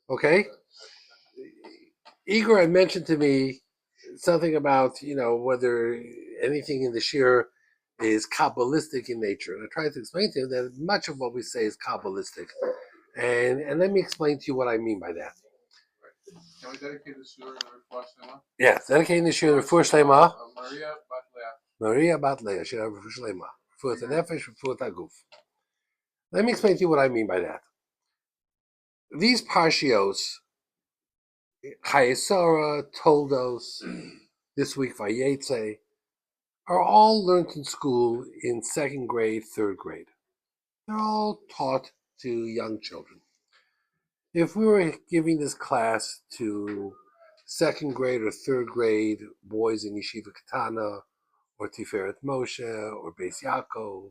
Okay? Igor had mentioned to me something about, whether anything in the shir is Kabbalistic in nature. And I tried to explain to him that much of what we say is Kabbalistic. And let me explain to you what I mean by that. Can we dedicate the shir to Refuah Shlema? Yes, dedicating the shir to Refuah Shlema. Maria Bat Leah. Maria Bat Leah, should have Refuah Shlema. Refuah Nefesh, Refuah Haguf. Let me explain to you what I mean by that. These parshios, Chayesara, Toldos, this week Vayetse, are all learned in school in second grade, third grade. They're all taught to young children. If we were giving this class to second grade or third grade boys in Yeshiva Katana, or Tiferet Moshe, or Beis Yaakov,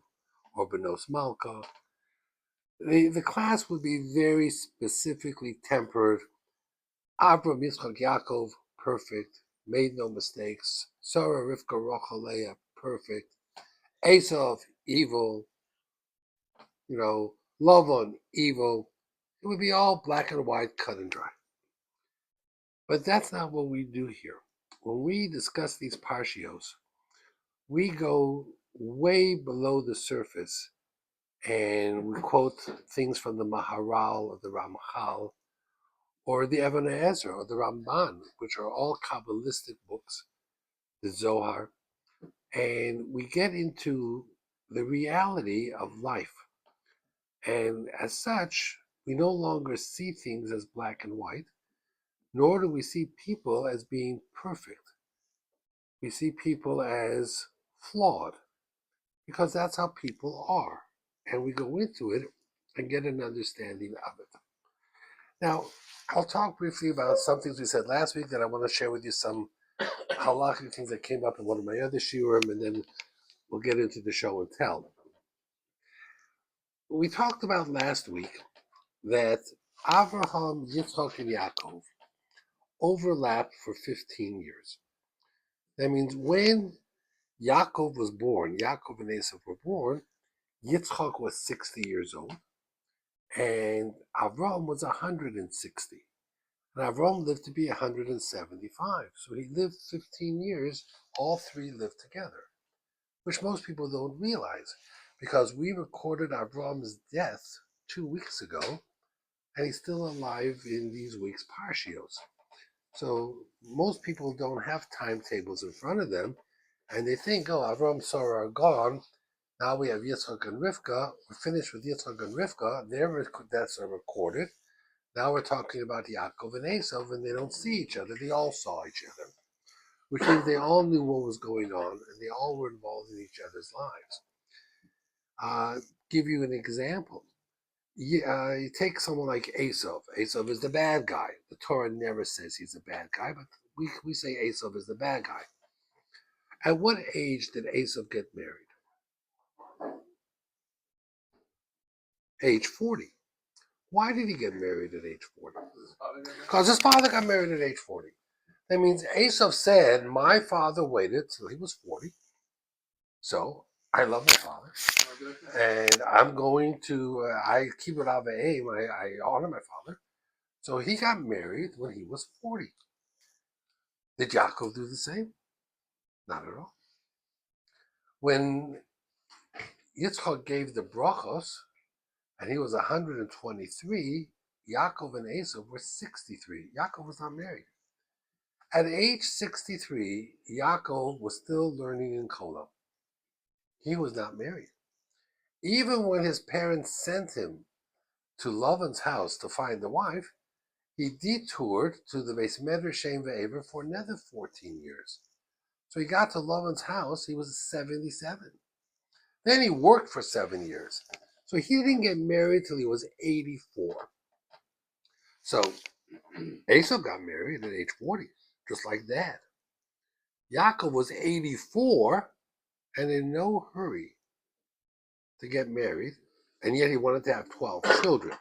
or Benos Malka, the class would be very specifically tempered. Avram, Yitzchak, Yaakov, perfect, made no mistakes. Sarah, Rivka, Rachel, Leah, perfect. Esav, evil. Lavan, evil. It would be all black and white, cut and dry. But that's not what we do here. When we discuss these parshios, we go way below the surface and we quote things from the Maharal or the Ramchal or the Even Ezra or the Ramban, which are all Kabbalistic books, the Zohar, and we get into the reality of life. And as such, we no longer see things as black and white, nor do we see people as being perfect. We see people as flawed, because that's how people are. And we go into it and get an understanding of it. Now, I'll talk briefly about some things we said last week that I want to share with you, some halakhic things that came up in one of my other shiurim, and then we'll get into the show and tell. We talked about last week that Avraham, Yitzchak, and Yaakov overlapped for 15 years. That means when Yaakov was born, Yaakov and Esav were born, Yitzchak was 60 years old, and Avram was 160. And Avram lived to be 175. So he lived 15 years, all three lived together, which most people don't realize, because we recorded Avram's death 2 weeks ago, and he's still alive in these week's Parshios. So most people don't have timetables in front of them, and they think, oh, Avram and Sarah are gone. Now we have Yitzchak and Rivka. We're finished with Yitzchak and Rivka. Their deaths are recorded. Now we're talking about Yaakov and Esav, and they don't see each other. They all saw each other, which means they all knew what was going on, and they all were involved in each other's lives. Give you an example. You take someone like Esav. Esav is the bad guy. The Torah never says he's a bad guy, but we say Esav is the bad guy. At what age did Esav get married? Age 40. Why did he get married at age 40? Because his father got married at age 40. That means Esav said, my father waited till he was 40. So I love my father. And I'm going to, I keep it out of aim. I honor my father. So he got married when he was 40. Did Yaakov do the same? Not at all. When Yitzchak gave the brachos, and he was 123, Yaakov and Esav were 63. Yaakov was not married. At age 63, Yaakov was still learning in Kolam. He was not married. Even when his parents sent him to Lavan's house to find a wife, he detoured to the Beis Medrash Shem Ve'ever for another 14 years. So he got to Lavan's house, he was 77. Then he worked for 7 years. So he didn't get married till he was 84. So Esau got married at age 40, just like Dad. Yaakov was 84 and in no hurry to get married, and yet he wanted to have 12 children.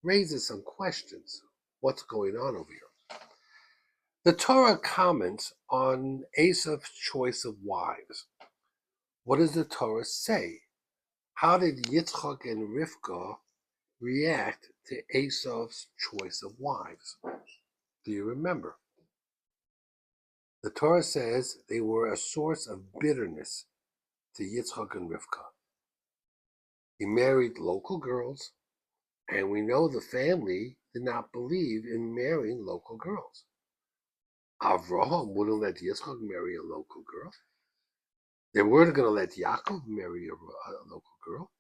Raises some questions. What's going on over here? The Torah comments on Esau's choice of wives. What does the Torah say? How did Yitzchak and Rivka react to Esau's choice of wives? Do you remember? The Torah says they were a source of bitterness to Yitzchak and Rivka. He married local girls, and we know the family did not believe in marrying local girls. Avraham wouldn't let Yitzchak marry a local girl. They weren't going to let Yaakov marry a local girl.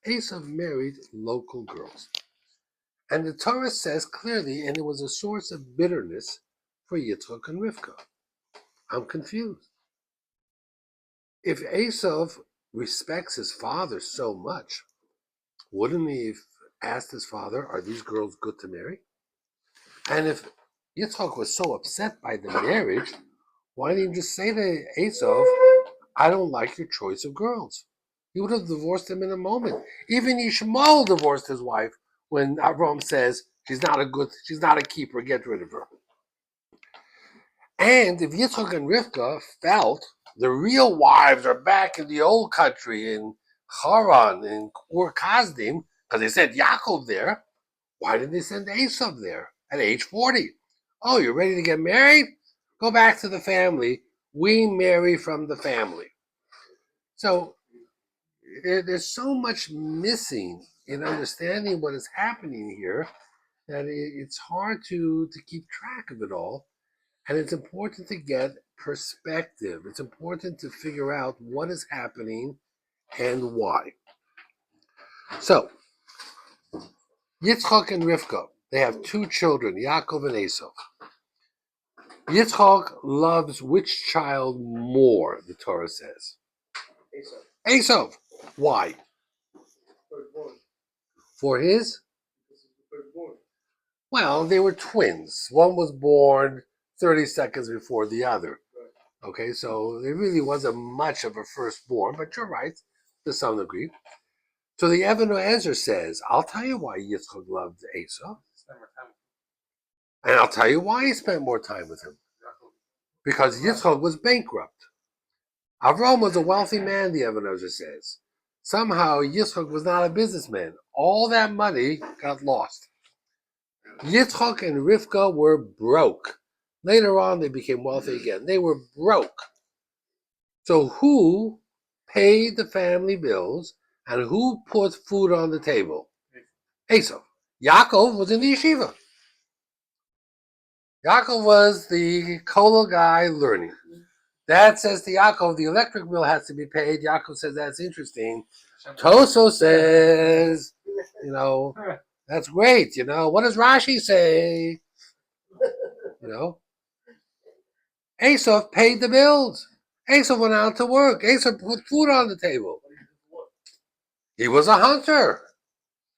Esau married local girls. And the Torah says clearly, and it was a source of bitterness for Yitzchak and Rivka. I'm confused. If Esau respects his father so much, wouldn't he have asked his father, are these girls good to marry? And if Yitzchak was so upset by the marriage, why didn't he just say to Esau, I don't like your choice of girls? He would have divorced him in a moment. Even Yishmael divorced his wife when Avram says she's not a keeper, get rid of her. And if Yitzchak and Rivka felt the real wives are back in the old country in Haran, in Ur Kasdim, because they sent Yaakov there, why didn't they send Esau there at age 40? Oh, you're ready to get married? Go back to the family. We marry from the family. So there's so much missing in understanding what is happening here that it's hard to keep track of it all. And it's important to get perspective. It's important to figure out what is happening and why. So, Yitzchak and Rivka, they have two children, Yaakov and Esau. Yitzchak loves which child more, the Torah says? Esau. Why? For his? Well, they were twins. One was born 30 seconds before the other. Okay, so there really wasn't much of a firstborn, but you're right, to some degree. So the Evan Ezer says, I'll tell you why Yitzchak loved Esau. And I'll tell you why he spent more time with him. Because Yitzchak was bankrupt. Avram was a wealthy man, the Evan Ezer says. Somehow Yitzchak was not a businessman. All that money got lost. Yitzchak and Rivka were broke. Later on, they became wealthy again. They were broke. So who paid the family bills and who put food on the table? Esau. Yaakov was in the yeshiva. Yaakov was the kollel guy learning. Dad says to Yaakov, the electric bill has to be paid. Yaakov says, that's interesting. Toso says, that's great. What does Rashi say? Esau paid the bills. Esau went out to work. Esau put food on the table. He was a hunter.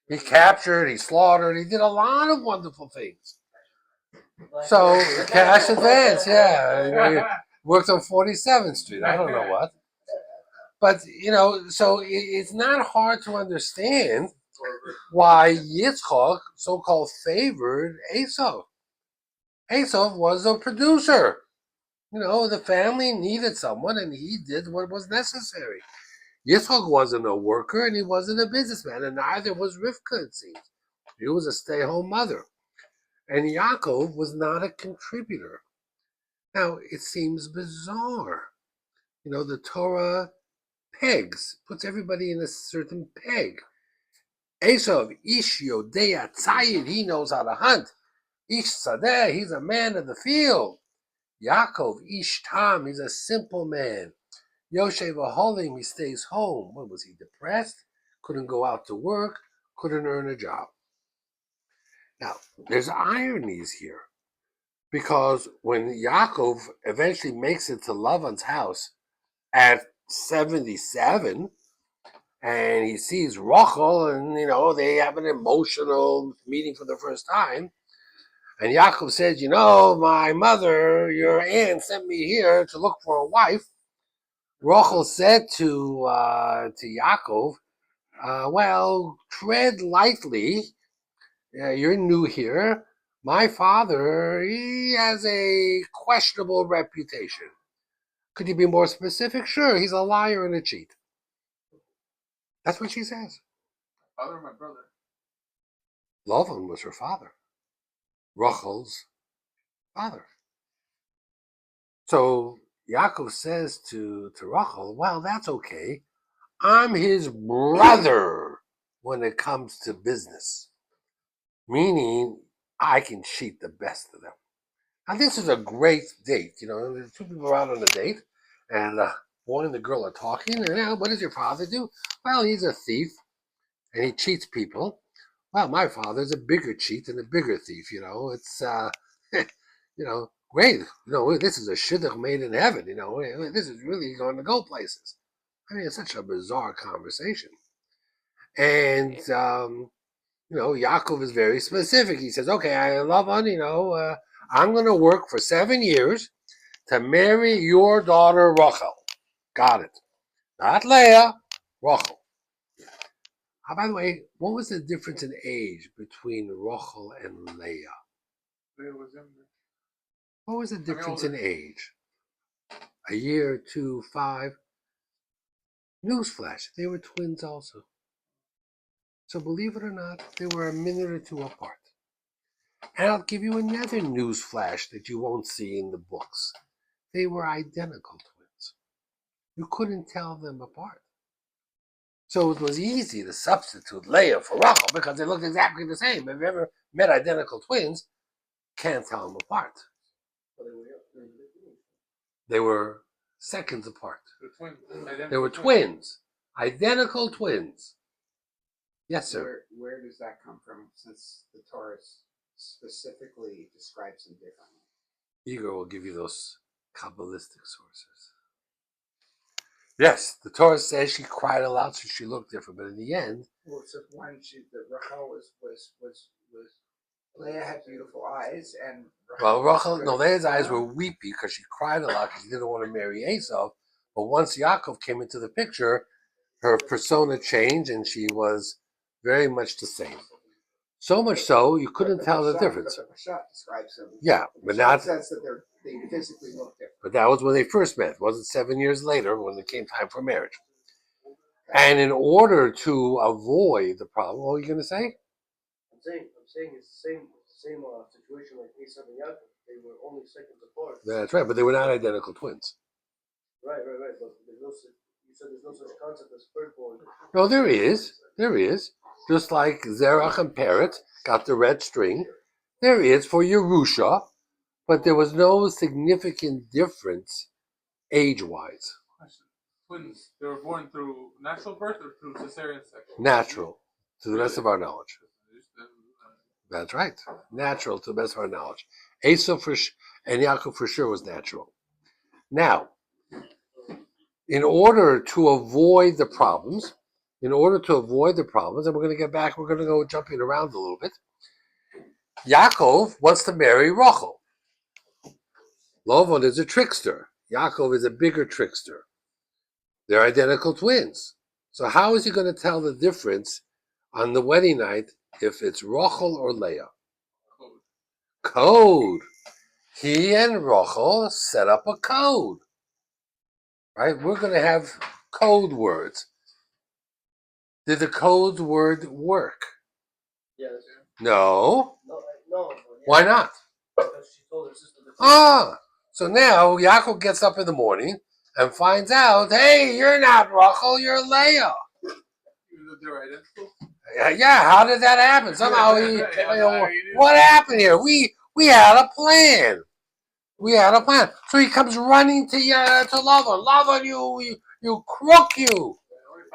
He captured, he slaughtered, he did a lot of wonderful things. So, cash advance, yeah. Worked on 47th Street. I don't know what. But, so it's not hard to understand why Yitzchak so-called favored Esau. Esau was a producer. The family needed someone and he did what was necessary. Yitzchak wasn't a worker and he wasn't a businessman, and neither was Rivka, it seems. She was a stay-home mother. And Yaakov was not a contributor. Now, it seems bizarre. The Torah puts everybody in a certain peg. Esau, Ish Yodea Tzayid, he knows how to hunt. Ish Sadeh, he's a man of the field. Yaakov, Ish Tam, he's a simple man. Yoshev Aholim, he stays home. What was he, depressed? Couldn't go out to work, couldn't earn a job. Now, there's ironies here. Because when Yaakov eventually makes it to Lavan's house at 77, and he sees Rachel, and they have an emotional meeting for the first time, and Yaakov says, my mother, your aunt, sent me here to look for a wife. Rachel said to Yaakov, well, tread lightly. You're new here. My father, he has a questionable reputation. Could you be more specific? Sure, he's a liar and a cheat. That's what she says. Father or my brother? Lavan was her father, Rachel's father. So Yaakov says to Rachel, well, that's okay. I'm his brother when it comes to business. Meaning, I can cheat the best of them. Now, this is a great date. The two people are out on a date, and the boy and the girl are talking. And what does your father do? Well, he's a thief, and he cheats people. Well, my father's a bigger cheat and a bigger thief. It's great. This is a shidduch made in heaven. This is really going to go places. I mean, it's such a bizarre conversation. And Yaakov is very specific. He says, okay, I love on, I'm going to work for 7 years to marry your daughter Rachel. Got it. Not Leah, Rachel. By the way, what was the difference in age between Rachel and Leah? Leah was younger. What was the difference in age? A year, 2, 5. Newsflash, they were twins also. So believe it or not, they were a minute or two apart. And I'll give you another newsflash that you won't see in the books. They were identical twins. You couldn't tell them apart. So it was easy to substitute Leah for Rachel because they looked exactly the same. If you ever met identical twins, can't tell them apart. They were seconds apart. They were twins. Identical twins. Yes, sir. Where does that come from, since the Torah specifically describes them differently? Igor will give you those Kabbalistic sources. Yes, the Torah says she cried aloud, so she looked different. But in the end, well, so when Rachel was Leah had beautiful eyes, and Leah's eyes were weepy because she cried a lot because she didn't want to marry Esau. But once Yaakov came into the picture, her persona changed, and she was very much the same. So much so you couldn't tell the difference. The Parshat describes them. Yeah, but not sense that they physically look different. But that was when they first met. It wasn't 7 years later when it came time for marriage. And in order to avoid the problem, what are you going to say? I'm saying it's the same situation like Esau and Yaakov. They were only seconds apart. That's right, but they were not identical twins. Right. But you said there's no such concept as firstborn. No, there is. Just like Zerach and Peretz got the red string, there is for Yerusha, but there was no significant difference age-wise. Twins, they were born through natural birth or through cesarean section? Natural, to the best of our knowledge. That's right. Natural, to the best of our knowledge. Esau and Yaakov for sure was natural. Now, in order to avoid the problems, and we're going to get back, we're going to go jumping around a little bit. Yaakov wants to marry Rachel. Lavan is a trickster. Yaakov is a bigger trickster. They're identical twins. So how is he going to tell the difference on the wedding night if it's Rachel or Leah? Code. He and Rachel set up a code. Right? We're going to have code words. Did the code word work? Yes. No. No. Yeah. Why not? Because she told her sister. So now Yaakov gets up in the morning and finds out, hey, you're not Rachel, you're Leah. They're identical? Yeah, how did that happen? Somehow what happened here? We had a plan. So he comes running to Lavan. Lavan, you crook, you.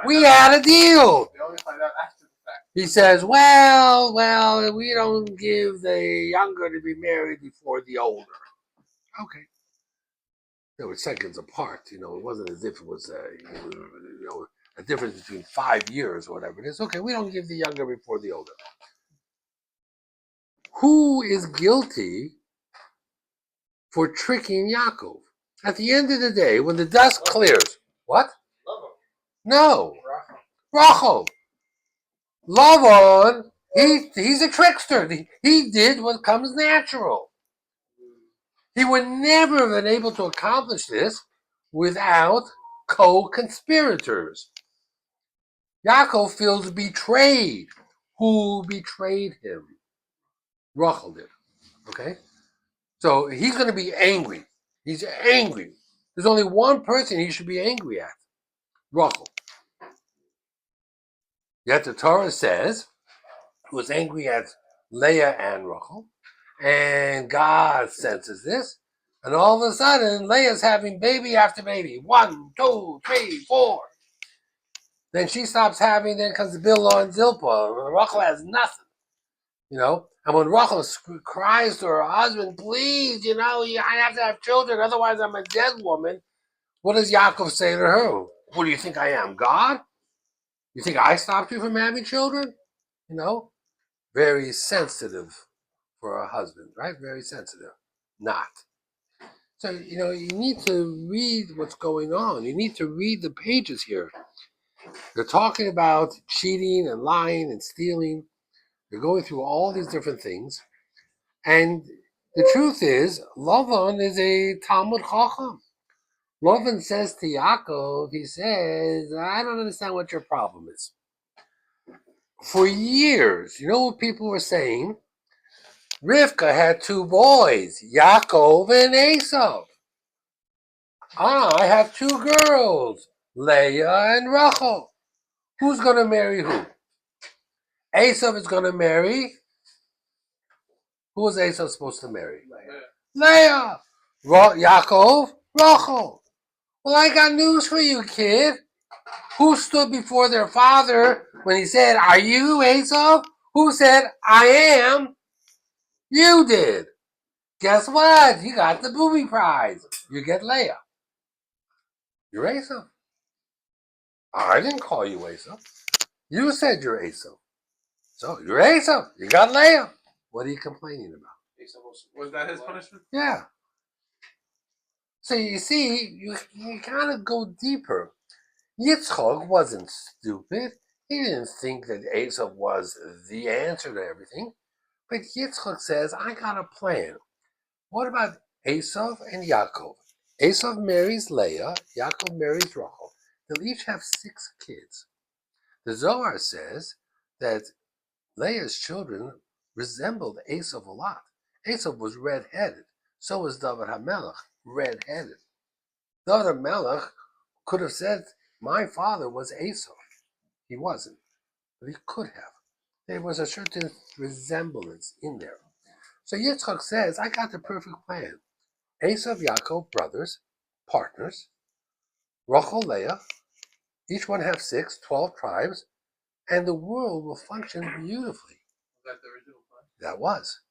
We had a deal. They only find out after the fact. He says, well, we don't give the younger to be married before the older. Okay. They were seconds apart. It wasn't as if it was a difference between 5 years or whatever it is. Okay, we don't give the younger before the older. Who is guilty for tricking Yaakov? At the end of the day, when the dust clears, what? No. Rachel. Lavan, he's a trickster. He did what comes natural. He would never have been able to accomplish this without co-conspirators. Yaakov feels betrayed. who betrayed him. Rachel did. Okay? So he's going to be angry. He's angry. There's only one person he should be angry at. Rachel. Yet the Torah says he was angry at Leah and Rachel. And God senses this. And all of a sudden, Leah's having baby after baby. 1, 2, 3, 4. Then she stops having, then comes Bilhah and Zilpah. Rachel has nothing. And when Rachel cries to her husband, please, I have to have children, otherwise I'm a dead woman. What does Yaakov say to her? What do you think I am, God? You think I stopped you from having children? Very sensitive for a husband, right? Very sensitive. Not. So, you need to read what's going on. You need to read the pages here. They're talking about cheating and lying and stealing. They're going through all these different things. And the truth is, Lavan is a Talmud Chacham. Lavan says to Yaakov, he says, I don't understand what your problem is. For years, you know what people were saying? Rivka had 2 boys, Yaakov and Esau. I have 2 girls, Leah and Rachel. Who's going to marry who? Esau is going to marry. Who was Esau supposed to marry? Leah. Yaakov, Rachel. Well, I got news for you, kid. Who stood before their father when he said, are you Esau? Who said, I am? You did. Guess what? You got the booby prize. You get Leah. You're Esau. I didn't call you Esau. You said you're Esau. So you're Esau. You got Leah. What are you complaining about? Was that his punishment? Yeah. So you see, you gotta go deeper. Yitzchak wasn't stupid. He didn't think that Esau was the answer to everything. But Yitzchak says, I got a plan. What about Esau and Yaakov? Esau marries Leah, Yaakov marries Rachel. They'll each have 6 kids. The Zohar says that Leah's children resembled Esau a lot. Esau was red-headed. So was David HaMelech, red-headed. David HaMelech could have said, my father was Esau. He wasn't, but he could have. There was a certain resemblance in there. So Yitzchak says, I got the perfect plan. Esau, Yaakov, brothers, partners, Rachel, Leah, each one have 6, 12 tribes, and the world will function beautifully. Was that the original plan? That was.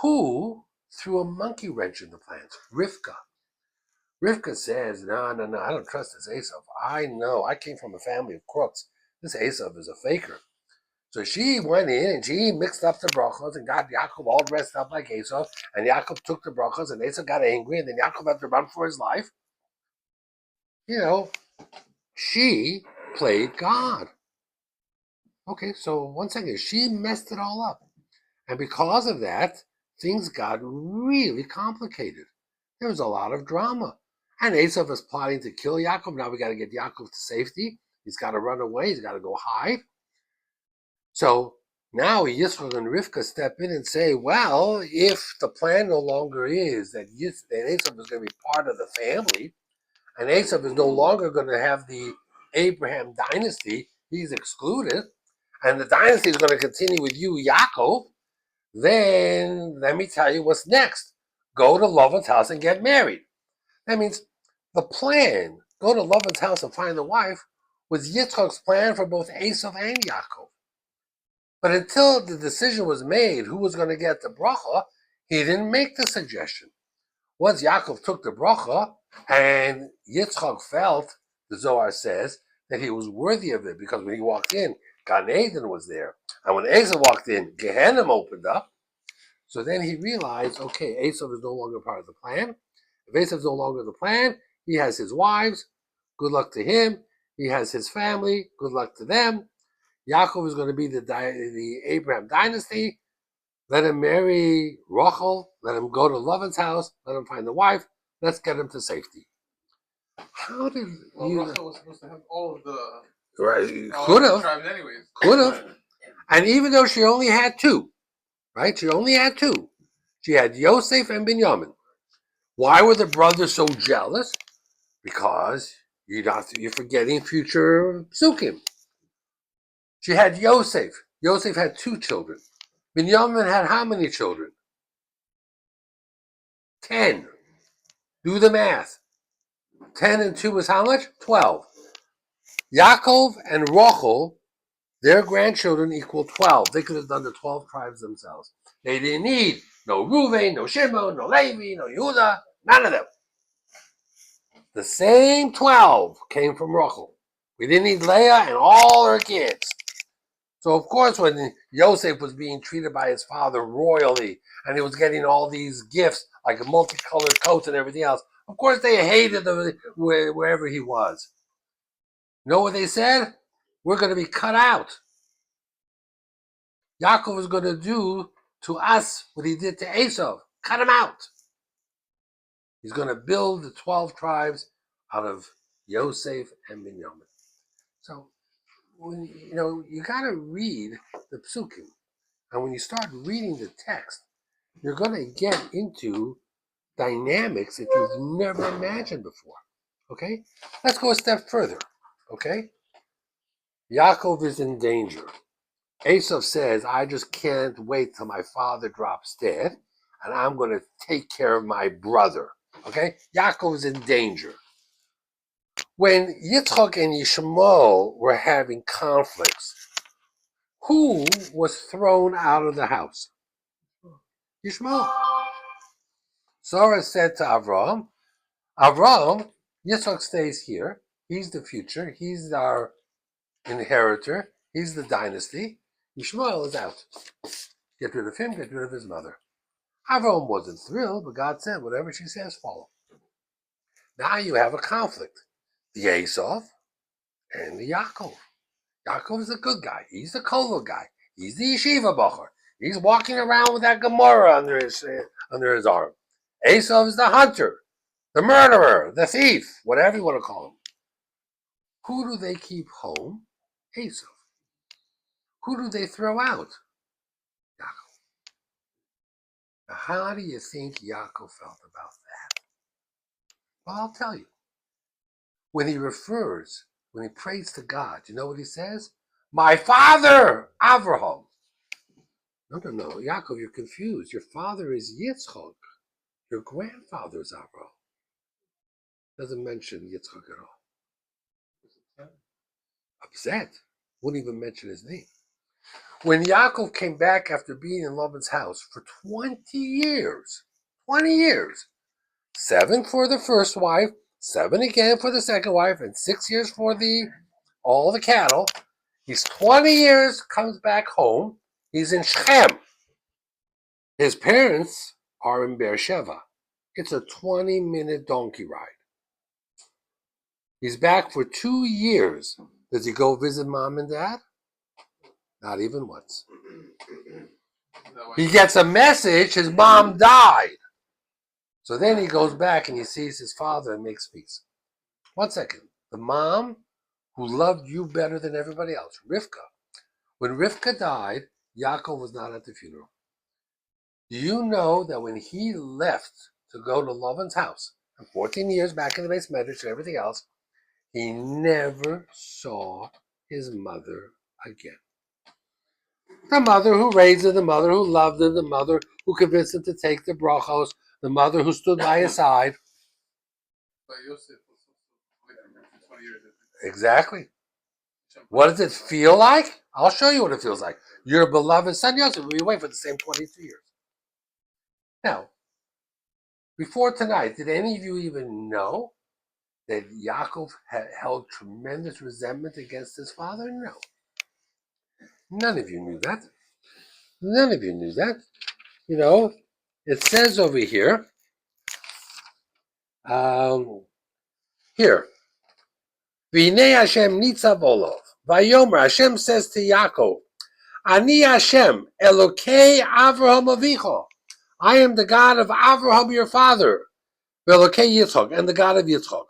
Who threw a monkey wrench in the plans? Rivka. Rivka says, no, I don't trust this Esau. I know, I came from a family of crooks. This Esau is a faker. So she went in and she mixed up the brachos and got Yaakov all dressed up like Esau. And Yaakov took the brachos and Esau got angry and then Yaakov had to run for his life. She played God. Okay, so one second, she messed it all up. And because of that, things got really complicated. There was a lot of drama. And Esau was plotting to kill Yaakov. Now we got to get Yaakov to safety. He's got to run away. He's got to go hide. So now Yitzchak and Rivka step in and say, well, if the plan no longer is that Esau is going to be part of the family, and Esau is no longer going to have the Abraham dynasty, he's excluded, and the dynasty is going to continue with you, Yaakov, then let me tell you what's next. Go to Lavan's house and get married. That means the plan, go to Lavan's house and find a wife, was Yitzchak's plan for both Esau and Yaakov. But until the decision was made who was going to get the bracha, he didn't make the suggestion. Once Yaakov took the bracha, and Yitzchak felt, the Zohar says, that he was worthy of it, because when he walked in, Gan Eden was there. And when Esau walked in, Gehenna opened up. So then he realized, okay, Esau is no longer part of the plan. If Esau is no longer the plan, he has his wives, good luck to him. He has his family, good luck to them. Yaakov is going to be the Abraham dynasty. Let him marry Rachel. Let him go to Lavan's house. Let him find the wife. Let's get him to safety. How did Rachel was supposed to have all of the right? all Could of the have. tribes anyways. Could have. And even though she only had two, right? She only had two. She had Yosef and Binyamin. Why were the brothers so jealous? Because you're forgetting future psukim. She had Yosef. Yosef had two children. Binyamin had how many children? 10. Do the math. 10 and 2 is how much? 12. Yaakov and Rachel, their grandchildren equal 12. They could have done the 12 tribes themselves. They didn't need no Reuven, no Shimon, no Levi, no Yehuda, none of them. The same 12 came from Rachel. We didn't need Leah and all her kids. So, of course, when Yosef was being treated by his father royally and he was getting all these gifts, like multicolored coats and everything else, of course they hated him wherever he was. You know what they said? We're going to be cut out. Yaakov is going to do to us what he did to Esau. Cut him out. He's going to build the 12 tribes out of Yosef and Binyamin. So, you got to read the psukim. And when you start reading the text, you're going to get into dynamics that you've never imagined before. Okay? Let's go a step further. Okay? Yaakov is in danger. Esau says, I just can't wait till my father drops dead, and I'm going to take care of my brother. Okay? Yaakov is in danger. When Yitzchak and Yishmael were having conflicts, who was thrown out of the house? Yishmael. Sarah said to Avraham, Yitzchak stays here. He's the future. He's our inheritor. He's the dynasty. Yishmael is out. Get rid of him, get rid of his mother. Avraham wasn't thrilled, but God said, whatever she says, follow. Now you have a conflict. The Esau and the Yaakov. Yaakov is a good guy. He's the Kovel guy. He's the yeshiva bacher. He's walking around with that Gemara under his arm. Esau is the hunter, the murderer, the thief, whatever you want to call him. Who do they keep home? Esau. Who do they throw out? Yaakov. Now, how do you think Yaakov felt about that? Well, I'll tell you. When he prays to God, you know what he says? My father, Avraham. No, Yaakov, you're confused. Your father is Yitzchak. Your grandfather is Avraham. Doesn't mention Yitzchak at all. Upset. Wouldn't even mention his name. When Yaakov came back after being in Laban's house for 20 years, 7 for the first wife, 7 again for the second wife, and 6 years for all the cattle. He's 20 years, comes back home. He's in Shechem. His parents are in Beersheba. It's a 20-minute donkey ride. He's back for 2 years. Does he go visit mom and dad? Not even once. He gets a message, his mom died. So then he goes back and he sees his father and makes peace. 1 second. The mom who loved you better than everybody else, Rivka. When Rivka died, Yaakov was not at the funeral. Do you know that when he left to go to Laban's house, and 14 years back in the base medrash and everything else, he never saw his mother again. The mother who raised him, the mother who loved him, the mother who convinced him to take the brachos, the mother who stood by his side. But Yosef was with him for 20 years. Exactly. What does it feel like? I'll show you what it feels like. Your beloved son Yosef will be away for the same 22 years. Now, before tonight, did any of you even know that Yaakov had held tremendous resentment against his father? No. None of you knew that. None of you knew that. It says over here, here, V'nei Hashem nitzav olov, Vayomer, Hashem says to Yaakov, Ani Hashem, Elokei Avraham avicho. I am the God of Avraham your father, Elokei Yitzchak, and the God of Yitzchak.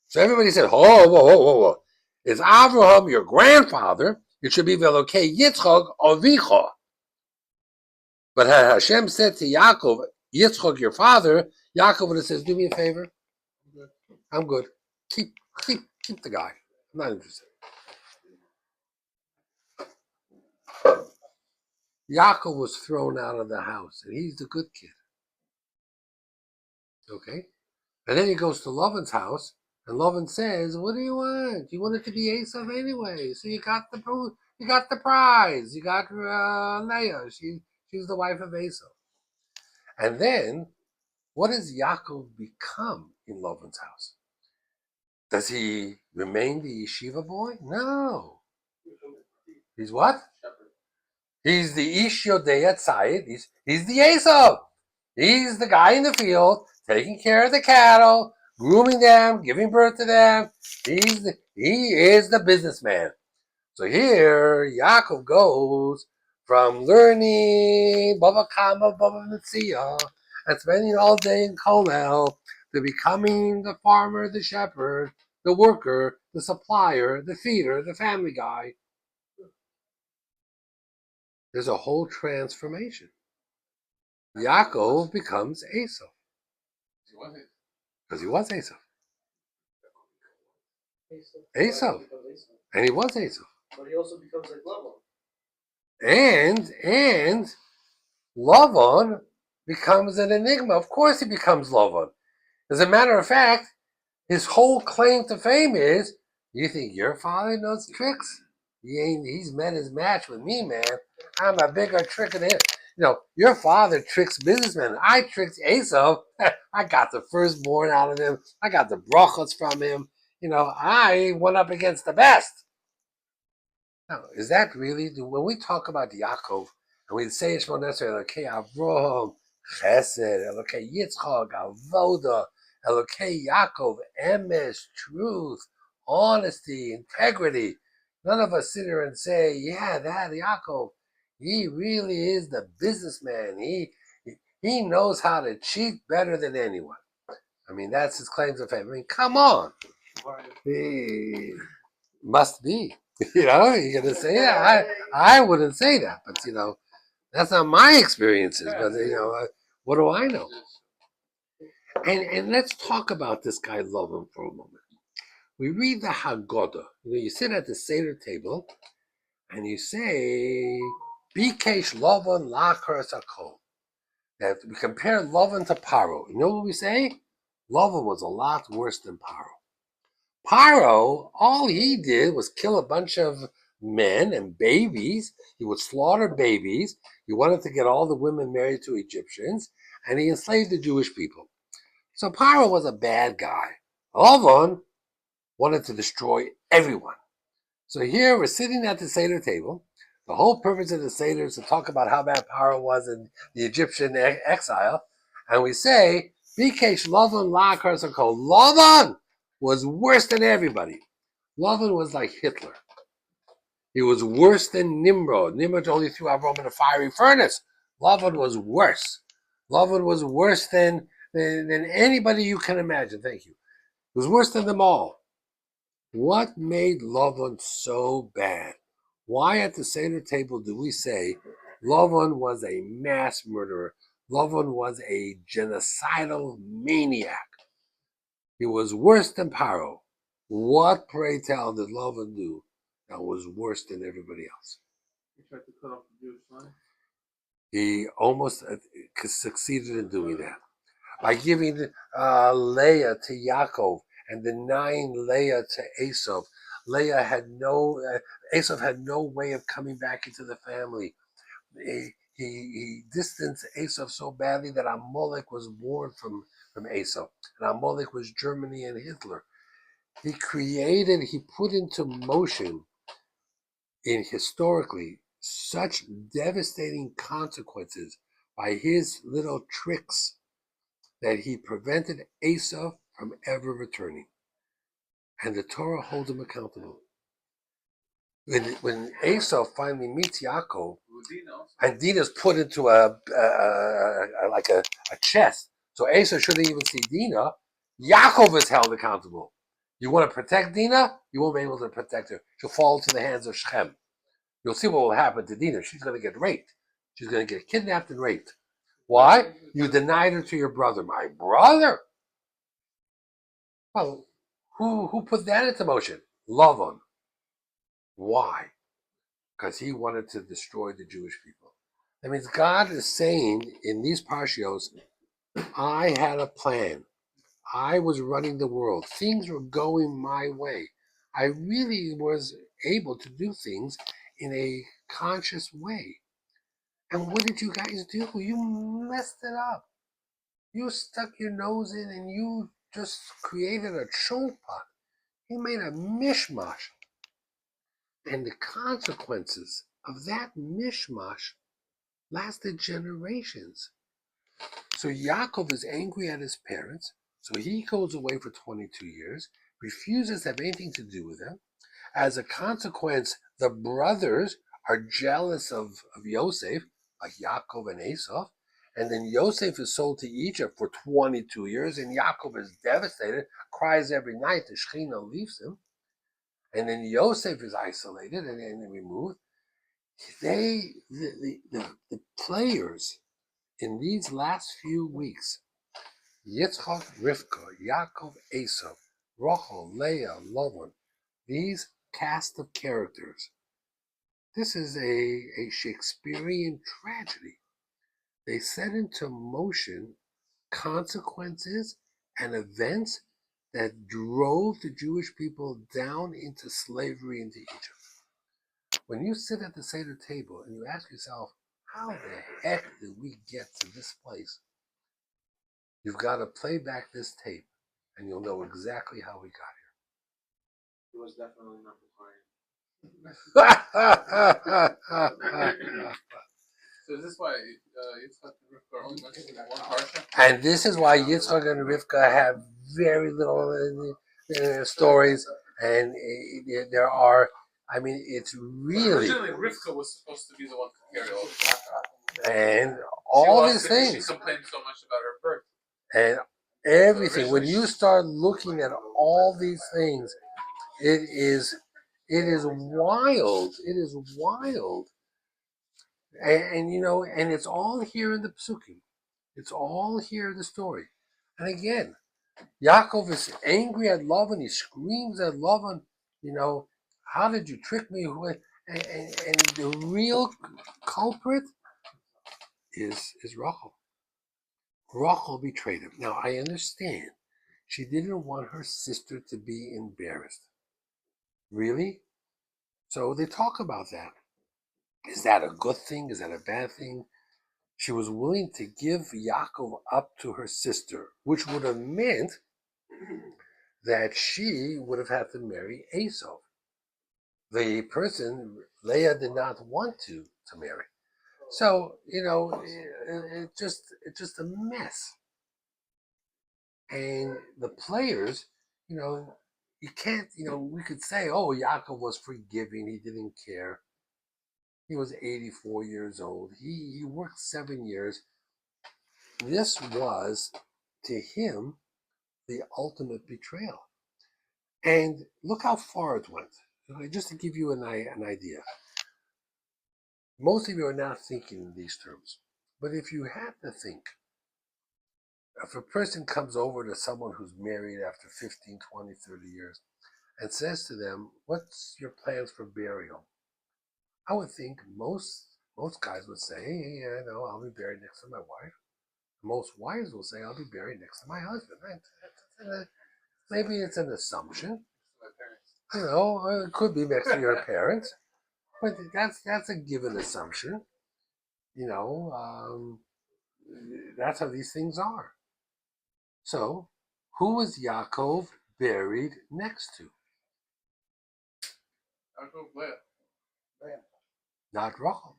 So everybody said, whoa. Is Avraham your grandfather? It should be Velokei Yitzchok Avicha. But Hashem said to Yaakov, Yitzchok, your father, Yaakov would have said, do me a favor. I'm good. Keep the guy. I'm not interested. Yaakov was thrown out of the house, and he's the good kid. Okay? And then he goes to Lavan's house, and Lavan says, what do you want? You want it to be Esav anyway. So you got the prize. You got Leah. She's the wife of Esav. And then, what does Yaakov become in Lavan's house? Does he remain the yeshiva boy? No. He's what? He's the Ish Yodei Tzayid. He's the Esav. He's the guy in the field taking care of the cattle, grooming them, giving birth to them. He is the businessman. So here Yaakov goes from learning Bava Kama, Bava Metzia, and spending all day in Kolel to becoming the farmer, the shepherd, the worker, the supplier, the feeder, the family guy. There's a whole transformation. Yaakov becomes Esau. Because he was Esau. Esau. And he was Esau. But he also becomes like Lavan. And Lavan becomes an enigma. Of course he becomes Lavan. As a matter of fact, his whole claim to fame is, you think your father knows tricks? He's met his match with me, man. I'm a bigger tricker than him. Your father tricks businessmen. I tricked Esau. I got the firstborn out of him. I got the brachos from him. I went up against the best. Now, is that really, when we talk about Yaakov, and we say Shemon Esrei, Elokei Avraham, Chesed, Elokei Yitzchak, Avoda, Elokei Yaakov, Emes, truth, honesty, integrity. None of us sit here and say, yeah, that Yaakov, he really is the businessman. He knows how to cheat better than anyone. I mean, that's his claims of fame. I mean, come on. He must be. You're going to say that. I wouldn't say that, but that's not my experiences. But what do I know? And let's talk about this guy Lavan for a moment. We read the Haggadah. You sit at the Seder table, and you say, "Bikesh Lavan lachar sakol." That we compare Lavan to Paro. You know what we say? Lavan was a lot worse than Paro. Paro, all he did was kill a bunch of men and babies. He would slaughter babies. He wanted to get all the women married to Egyptians, and he enslaved the Jewish people. So Paro was a bad guy. Lavan wanted to destroy everyone. So here we're sitting at the Seder table. The whole purpose of the Seder is to talk about how bad Paro was in the Egyptian exile. And we say, Bikesh Lavan lachar sakol. Lavan was worse than everybody. Lavan was like Hitler. He was worse than Nimrod. Nimrod only threw Avram in a fiery furnace. Lavan was worse. Lavan was worse than anybody you can imagine. Thank you. It was worse than them all. What made Lavan so bad? Why at the Seder table do we say Lavan was a mass murderer? Lavan was a genocidal maniac. He was worse than Paro. What, pray tell, did Lavan do that was worse than everybody else? He tried to cut off the Jewish line. He almost succeeded in doing that by giving Leah to Yaakov and denying Leah to Esau. Esau had no way of coming back into the family. He distanced Esau so badly that Amalek was born from Esau. And Amalek was Germany and Hitler. He put into motion historically such devastating consequences by his little tricks that he prevented Esau from ever returning. And the Torah holds him accountable. When Esau finally meets Yaakov, and Dinah's put into a chest, so Esau shouldn't even see Dinah, Yaakov is held accountable. You want to protect Dinah? You won't be able to protect her. She'll fall into the hands of Shechem. You'll see what will happen to Dinah. She's going to get raped. She's going to get kidnapped and raped. Why? You denied her to your brother. My brother? Well, who put that into motion? Lavan. Why? Because he wanted to destroy the Jewish people. That means God is saying in these parshios, I had a plan. I was running the world. Things were going my way. I really was able to do things in a conscious way. And what did you guys do? You messed it up. You stuck your nose in and you just created a chumpah. You made a mishmash. And the consequences of that mishmash lasted generations. So Yaakov is angry at his parents, so he goes away for 22 years, refuses to have anything to do with them. As a consequence, the brothers are jealous of Yosef, like Yaakov and Esau, and then Yosef is sold to Egypt for 22 years, and Yaakov is devastated, cries every night, the Shekhinah leaves him, and then Yosef is isolated and removed. The players in these last few weeks, Yitzchak, Rivka, Yaakov, Esau, Rachel, Leah, Lavan, these cast of characters, this is a Shakespearean tragedy. They set into motion consequences and events that drove the Jewish people down into slavery into Egypt. When you sit at the Seder table and you ask yourself, how the heck did we get to this place? You've got to play back this tape and you'll know exactly how we got It was definitely not here. So is this why Yitzchak and Rivka are only mentioned in one parsha? And this is why Yitzchak and Rivka have very little stories, and there are, I mean, it's really, Originally, Rivka was supposed to be the one to carry all the and all these She things, complained so much about her birth. and everything. When you start looking at all these things, it is wild. It is wild, and you know, and it's all here in the psukim. It's all here in the story. And again, Yaakov is angry at Lavan. He screams at Lavan, you know, how did you trick me? And the real culprit is Rachel. Rachel betrayed him. Now, I understand. She didn't want her sister to be embarrassed. Really? So they talk about that. Is that a good thing? Is that a bad thing? She was willing to give Yaakov up to her sister, which would have meant that she would have had to marry Esau, the person Leah did not want to marry. So you know, it's just a mess. And the players, you know, you can't, you know, we could say, oh, Yaakov was forgiving, he didn't care. He was 84 years old. He worked 7 years. This was, to him, the ultimate betrayal. And look how far it went. Just to give you an idea. Most of you are not thinking in these terms. But if you had to think, if a person comes over to someone who's married after 15, 20, 30 years and says to them, what's your plans for burial? I would think most guys would say, hey, yeah, no, I'll be buried next to my wife. Most wives will say, I'll be buried next to my husband. Maybe it's an assumption. You know, it could be next to your parents. But that's a given assumption. You know, that's how these things are. So, who was Yaakov buried next to? Not Rachel.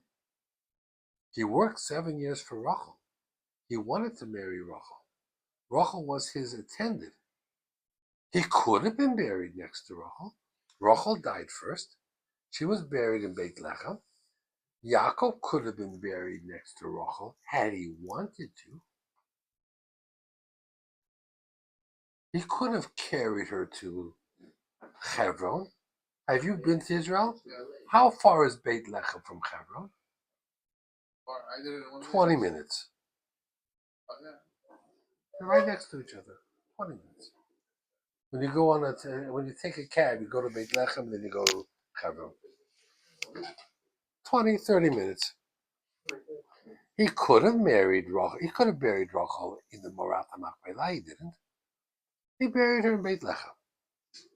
He worked 7 years for Rachel. He wanted to marry Rachel. Rachel was his attendant. He could have been buried next to Rachel. Rachel died first. She was buried in Beit Lechem. Yaakov could have been buried next to Rachel had he wanted to. He could have carried her to Hebron. Have you been to Israel? Yeah. How far is Beit Lechem from Hebron? Or I did it in 1 minute. 20 minutes. Oh, yeah. They're right next to each other. 20 minutes. When you go when you take a cab, you go to Beit Lechem, and then you go to Hebron. 20, 30 minutes. He could have married Rachel. He could have buried Rachel in the Morat HaMachpelah. He didn't. He buried her in Beit Lechem.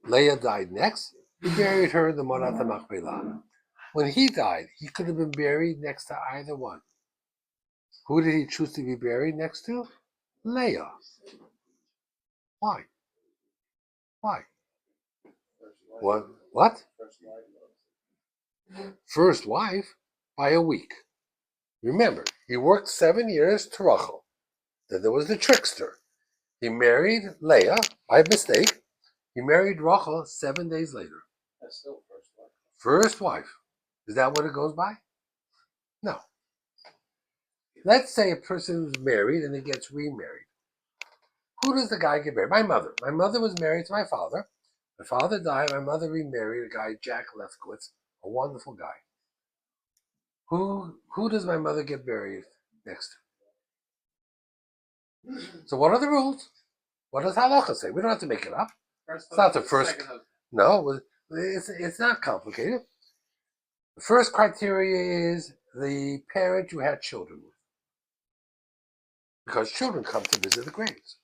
Leah died next. He buried her in the Morat HaMachpelah. When he died, he could have been buried next to either one. Who did he choose to be buried next to? Leah. Why? Why? What? First wife by a week. Remember, he worked 7 years to Rachel. Then there was the trickster. He married Leah by mistake. He married Rachel 7 days later. That's still first wife. First wife. Is that what it goes by? No. Let's say a person is married and then gets remarried. Who does the guy get married? My mother. My mother was married to my father. My father died. My mother remarried a guy, Jack Lefkowitz, a wonderful guy. Who does my mother get married next to? So what are the rules? What does halacha say? We don't have to make it up. First It's not the husband, first. second husband. No, it's not complicated. The first criteria is the parent you had children with. Because children come to visit the graves.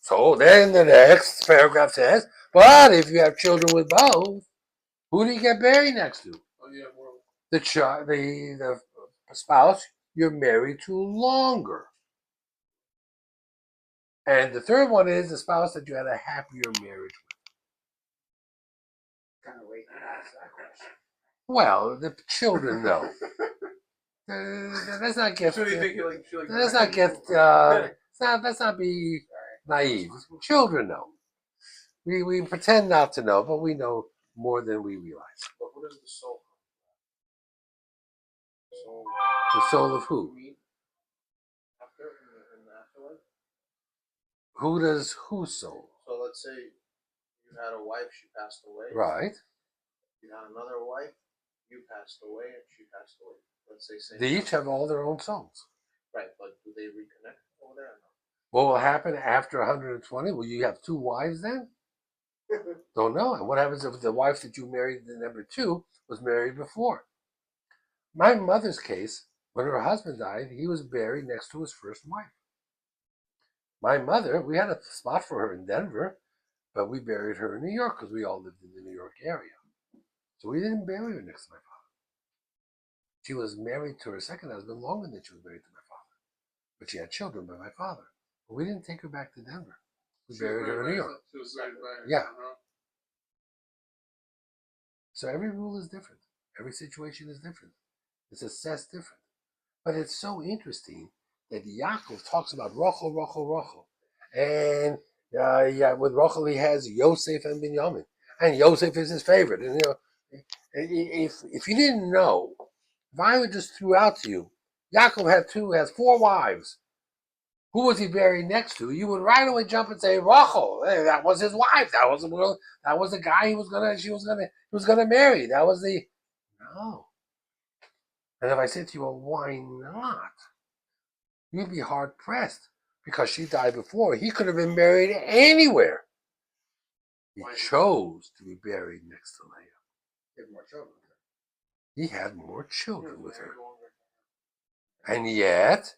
So then the next paragraph says, but if you have children with both, who do you get married next to? Oh, yeah, more. The spouse you're married to longer. And the third one is the spouse that you had a happier marriage with. Kind of wait to ask that question. Well, the children know. Let's not get. Let's not be naive. Children know. We pretend not to know, but we know more than we realize. But what is the soul? Soul. The soul of who? After in the afterlife. Who does whose soul? So let's say you had a wife, she passed away. Right. You had another wife, you passed away, and she passed away. Let's say They each have all their own souls. Right, but do they reconnect over there or no? What will happen after 120? Will you have 2 wives then? Don't know. And what happens if the wife that you married, the number 2, was married before? My mother's case, when her husband died, he was buried next to his first wife. My mother, we had a spot for her in Denver, but we buried her in New York because we all lived in the New York area. So we didn't bury her next to my father. She was married to her second husband longer than she was married to my father. But she had children by my father. But we didn't take her back to Denver. We buried her in New York. She was buried by. Yeah. So every rule is different. Every situation is different. It's assessed different. But it's so interesting that Yaakov talks about Rachel, Rachel, Rachel. And with Rachel he has Yosef and Binyamin. And Yosef is his favorite. And if you didn't know, if I would just threw out to you, Yaakov has 4 wives. Who was he buried next to? You would right away jump and say Rachel. Hey, that was his wife. That was the guy he was gonna marry. That was the no. And if I said to you, well, why not? You'd be hard pressed because she died before. He could have been buried anywhere. He chose to be buried next to Leah. He had more children. He had more children with her. And yet,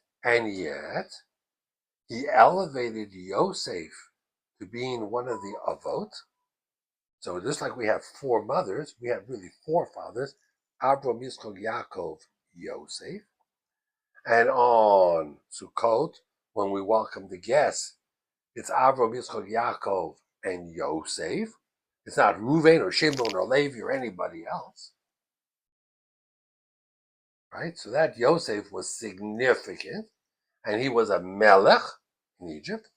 he elevated Yosef to being one of the Avot. So just like we have 4 mothers, we have really 4 fathers. Abraham, Yitzchak, Yaakov, Yosef. And on Sukkot, when we welcome the guests, it's Avraham, Yitzchak, Yaakov, and Yosef. It's not Reuven or Shimon or Levi or anybody else. Right? So that Yosef was significant, and he was a melech in Egypt,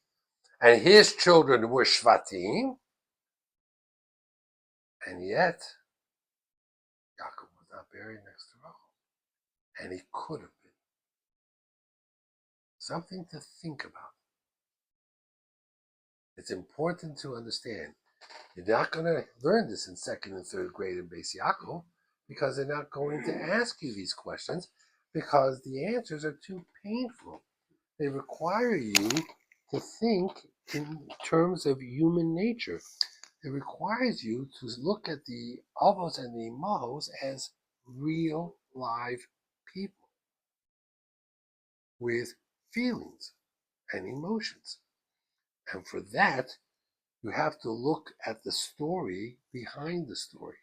and his children were Shvatim, and yet Yaakov was not buried next to Rachel, and he could have been. Something to think about. It's important to understand You're not going to learn this in second and third grade in Beis Yaakov because they're not going to ask you these questions because the answers are too painful. They require you to think in terms of human nature. It requires you to look at the avos and the imahos as real live people with feelings and emotions. And for that, you have to look at the story behind the story.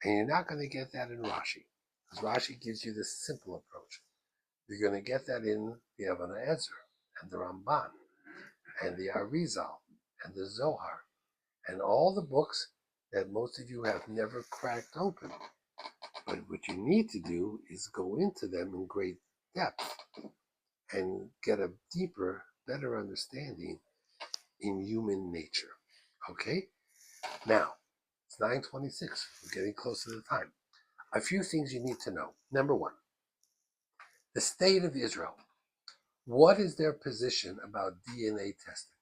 And you're not going to get that in Rashi, because Rashi gives you this simple approach. You're going to get that in the Avnei Ezra and the Ramban and the Arizal and the Zohar and all the books that most of you have never cracked open. But what you need to do is go into them in great depth and get a deeper, better understanding in human nature. Okay? Now, it's 9:26. We're getting close to the time. A few things you need to know. Number one, the state of Israel. What is their position about DNA testing?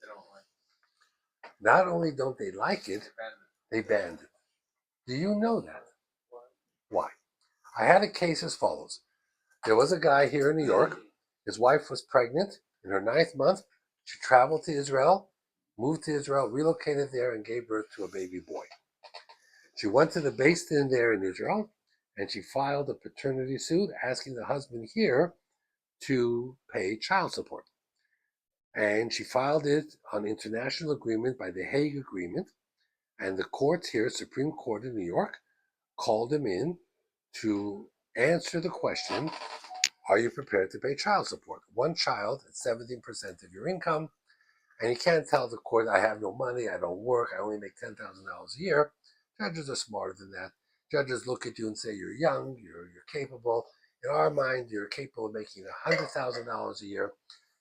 They don't like Not only don't they like it, abandoned. they banned it. Do you know that? Why? I had a case as follows. There was a guy here in New York. His wife was pregnant in her 9th month. She traveled to Israel, moved to Israel, relocated there, and gave birth to a baby boy. She went to the Beis Din there in Israel, and she filed a paternity suit asking the husband here to pay child support. And she filed it on international agreement by the Hague Agreement, and the courts here, Supreme Court in New York, called him in to answer the question, are you prepared to pay child support? One child at 17% of your income, and you can't tell the court, I have no money, I don't work, I only make $10,000 a year. Judges are smarter than that. Judges look at you and say, you're young, you're capable. In our mind, you're capable of making $100,000 a year.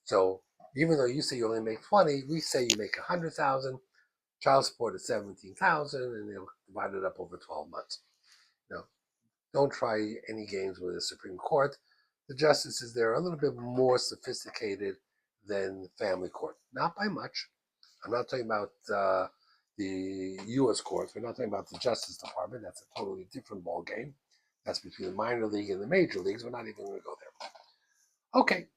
So even though you say you only make 20, we say you make 100,000. Child support is 17,000, and they'll divide it up over 12 months. Now, don't try any games with the Supreme Court. The justices there are a little bit more sophisticated than family court. Not by much. I'm not talking about the U.S. courts. We're not talking about the Justice Department. That's a totally different ball game. That's between the minor league and the major leagues. We're not even going to go there. Okay.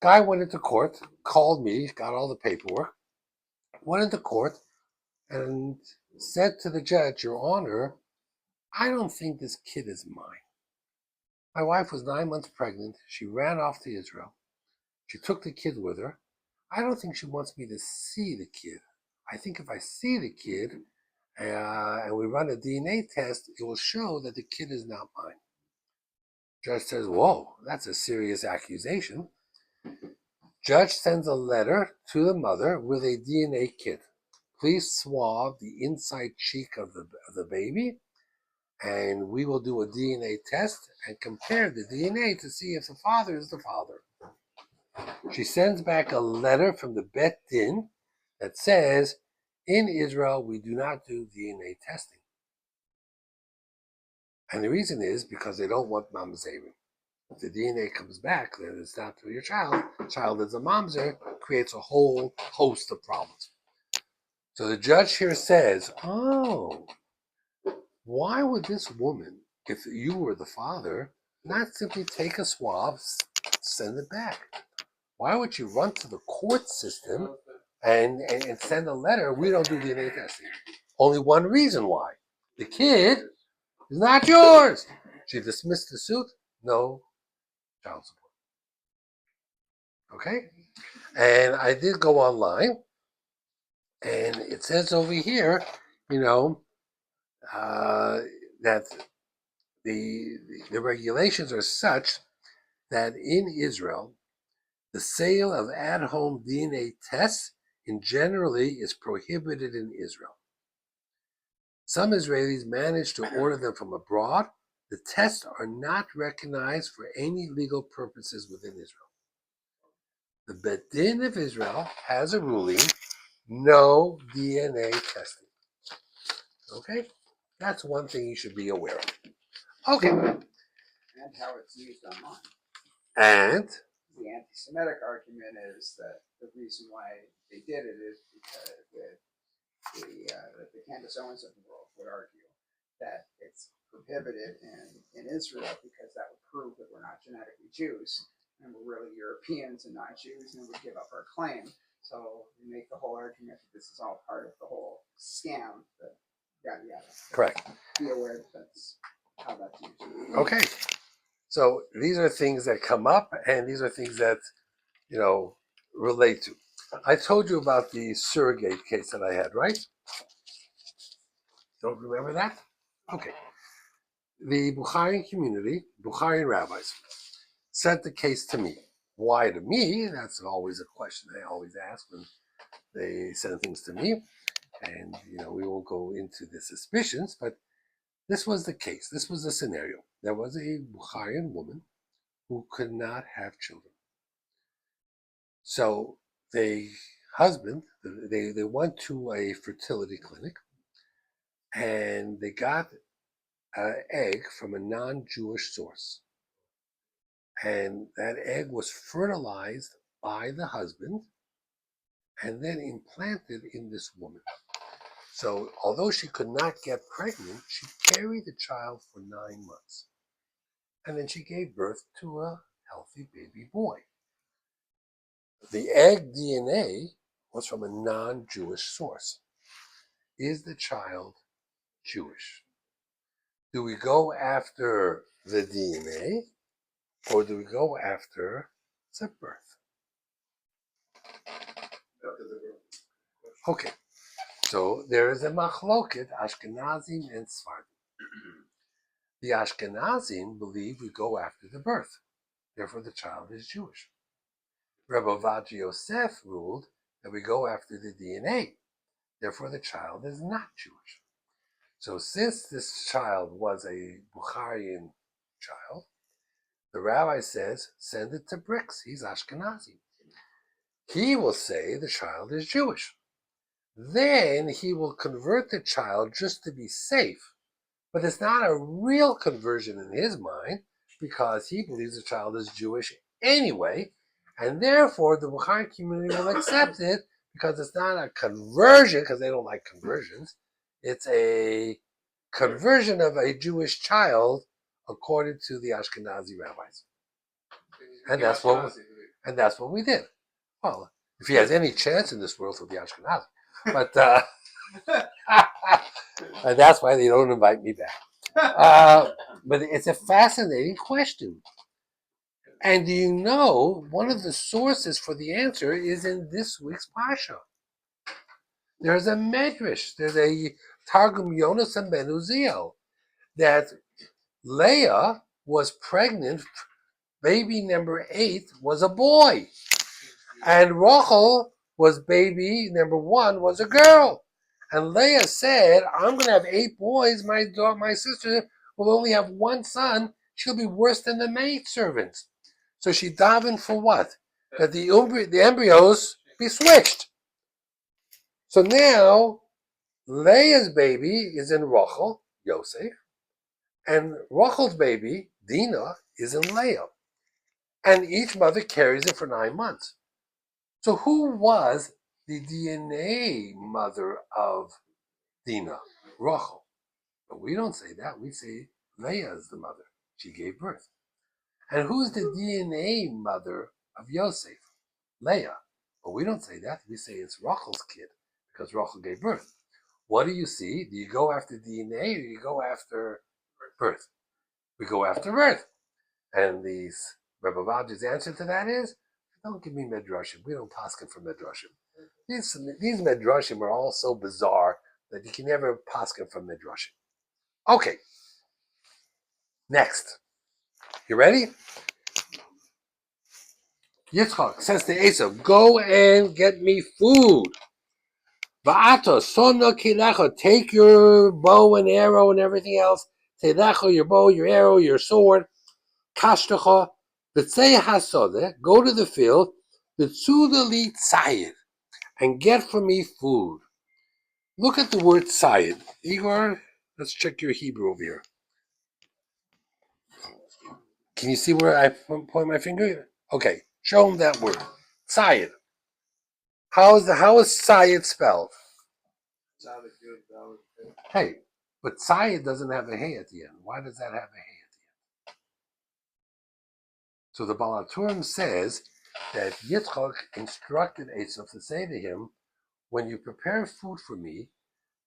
Guy went into court, called me, got all the paperwork, went into court, and said to the judge, Your Honor, I don't think this kid is mine. My wife was 9 months pregnant. She ran off to Israel. She took the kid with her. I don't think she wants me to see the kid. I think if I see the kid and we run a DNA test, it will show that the kid is not mine. Judge says, whoa, that's a serious accusation. Judge sends a letter to the mother with a DNA kit. Please swab the inside cheek of the baby, and we will do a DNA test and compare the DNA to see if the father is the father. She sends back a letter from the Bet Din that says, in Israel, we do not do DNA testing. And the reason is because they don't want mamzerim. If the DNA comes back, then it's not for your child. The child is a mamzer, creates a whole host of problems. So the judge here says, oh, why would this woman, if you were the father, not simply take a swab, send it back? Why would you run to the court system and send a letter? We don't do DNA testing. Only one reason why. The kid is not yours. She dismissed the suit. No child support. Okay? And I did go online, and it says over here, that the regulations are such that in Israel, the sale of at-home DNA tests in generally is prohibited in Israel. Some Israelis manage to order them from abroad. The tests are not recognized for any legal purposes within Israel. The Bet Din of Israel has a ruling, no DNA testing. Okay? That's one thing you should be aware of. Okay. And how it's used online. And The anti-Semitic argument is that the reason why they did it is because the Candace Owens of the world would argue that it's prohibited in Israel because that would prove that we're not genetically Jews and we're really Europeans and not Jews, and would give up our claim. So we make the whole argument that this is all part of the whole scam. That yada yada. Correct. Be aware that that's how that's used. Okay. So these are things that come up, and these are things that, relate to. I told you about the surrogate case that I had, right? Don't remember that? Okay. The Bukharian community, Bukharian rabbis, sent the case to me. Why to me? That's always a question they always ask when they send things to me. And, we won't go into the suspicions, but this was the case. This was the scenario. There was a Bukharian woman who could not have children. So they went to a fertility clinic and they got an egg from a non-Jewish source. And that egg was fertilized by the husband and then implanted in this woman. So although she could not get pregnant, she carried the child for 9 months. And then she gave birth to a healthy baby boy. The egg DNA was from a non-Jewish source. Is the child Jewish? Do we go after the DNA or do we go after the birth? Okay, so there is a machloket, Ashkenazim and Sfardim. The Ashkenazim believe we go after the birth, therefore the child is Jewish. Rebbe Ovadia Yosef ruled that we go after the DNA, therefore the child is not Jewish. So since this child was a Bukharian child, the rabbi says, send it to Brix, he's Ashkenazi. He will say the child is Jewish. Then he will convert the child just to be safe. But it's not a real conversion in his mind because he believes the child is Jewish anyway, and therefore the Bukhari community will accept it because it's not a conversion, because they don't like conversions. It's a conversion of a Jewish child according to the Ashkenazi rabbis. And that's what we did. Well, if he has any chance in this world, he'll be Ashkenazi. But and that's why they don't invite me back. But it's a fascinating question. And do you know, one of the sources for the answer is in this week's Parsha. There's a medrash, there's a Targum Yonas and Ben Uziel, that Leah was pregnant, baby number 8 was a boy. And Rachel was baby number 1 was a girl. And Leah said, I'm going to have 8 boys. My sister will only have 1 son. She'll be worse than the maidservants. So she davened for what? That the embryos be switched. So now, Leah's baby is in Rachel, Yosef, and Rachel's baby, Dinah, is in Leah. And each mother carries it for 9 months. So who was the DNA mother of Dinah? Rachel. But we don't say that. We say Leah is the mother. She gave birth. And who's the DNA mother of Yosef? Leah. But we don't say that. We say it's Rachel's kid because Rachel gave birth. What do you see? Do you go after DNA or do you go after birth? We go after birth. And the Rebbe Vaj's answer to that is, don't give me medrashim. We don't paskin from medrashim. These medrashim are all so bizarre that you can never paskin from medrashim. Okay. Next. You ready? Yitzchak says to Esav, go and get me food. Va'ata sona kilecha, take your bow and arrow and everything else. Telecha, your bow, your arrow, your sword. Kashtacha, v'tzei hasodeh, go to the field. V'tzudali tzayid, and get for me food. Look at the word tzayid. Igor, let's check your Hebrew over here. Can you see where I point my finger? Okay, show him that word. Tzayid. How is tzayid spelled? Tzad Hey, but Tzayid doesn't have a hey at the end. Why does that have a hey at the end? So the Baal HaTurim says that Yitzchak instructed Esav to say to him, when you prepare food for me,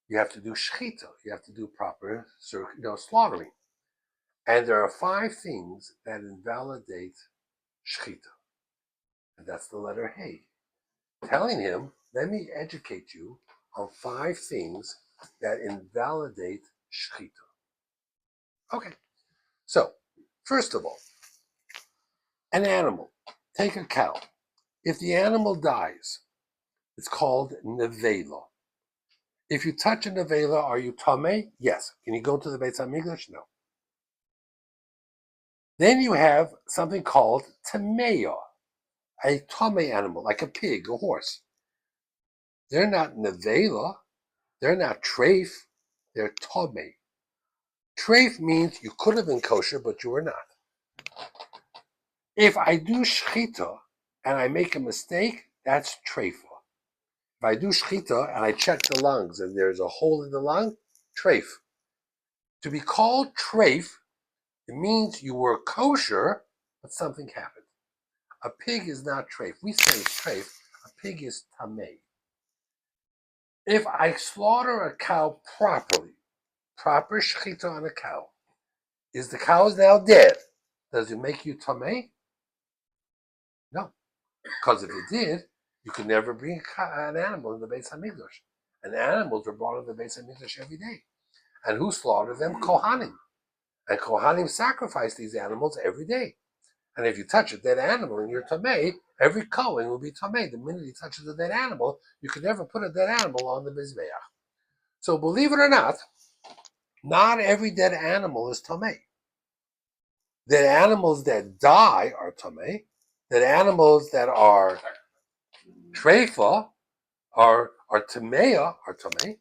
you have to do shechita. You have to do proper slaughtering. And there are 5 things that invalidate shechita. And that's the letter hey. Telling him, let me educate you on 5 things that invalidate shechita. Okay. So, first of all, an animal. Take a cow. If the animal dies, it's called nevela. If you touch a nevela, are you tameh? Yes. Can you go to the Beit HaMikdash? No. Then you have something called tameya, a tameh animal, like a pig, a horse. They're not nevela. They're not treif. They're tameh. Treif means you could have been kosher, but you were not. If I do shechita and I make a mistake, that's treifa. If I do shechita and I check the lungs and there's a hole in the lung, treif. To be called treif, it means you were kosher, but something happened. A pig is not treif. We say it's treif. A pig is tameh. If I slaughter a cow properly, proper shechita on a cow, is the cow is now dead? Does it make you tameh? No. Because if it did, you could never bring an animal in the Beit HaMikdash. And animals were brought in the Beit HaMikdash every day. And who slaughtered them? Kohanim. And Kohanim sacrificed these animals every day. And if you touch a dead animal and you're tameh, every Kohen will be tameh. The minute he touches a dead animal, you can never put a dead animal on the Mizbeach. So believe it or not every dead animal is tameh. Dead animals that die are tameh. Dead animals that are treifa are tameh,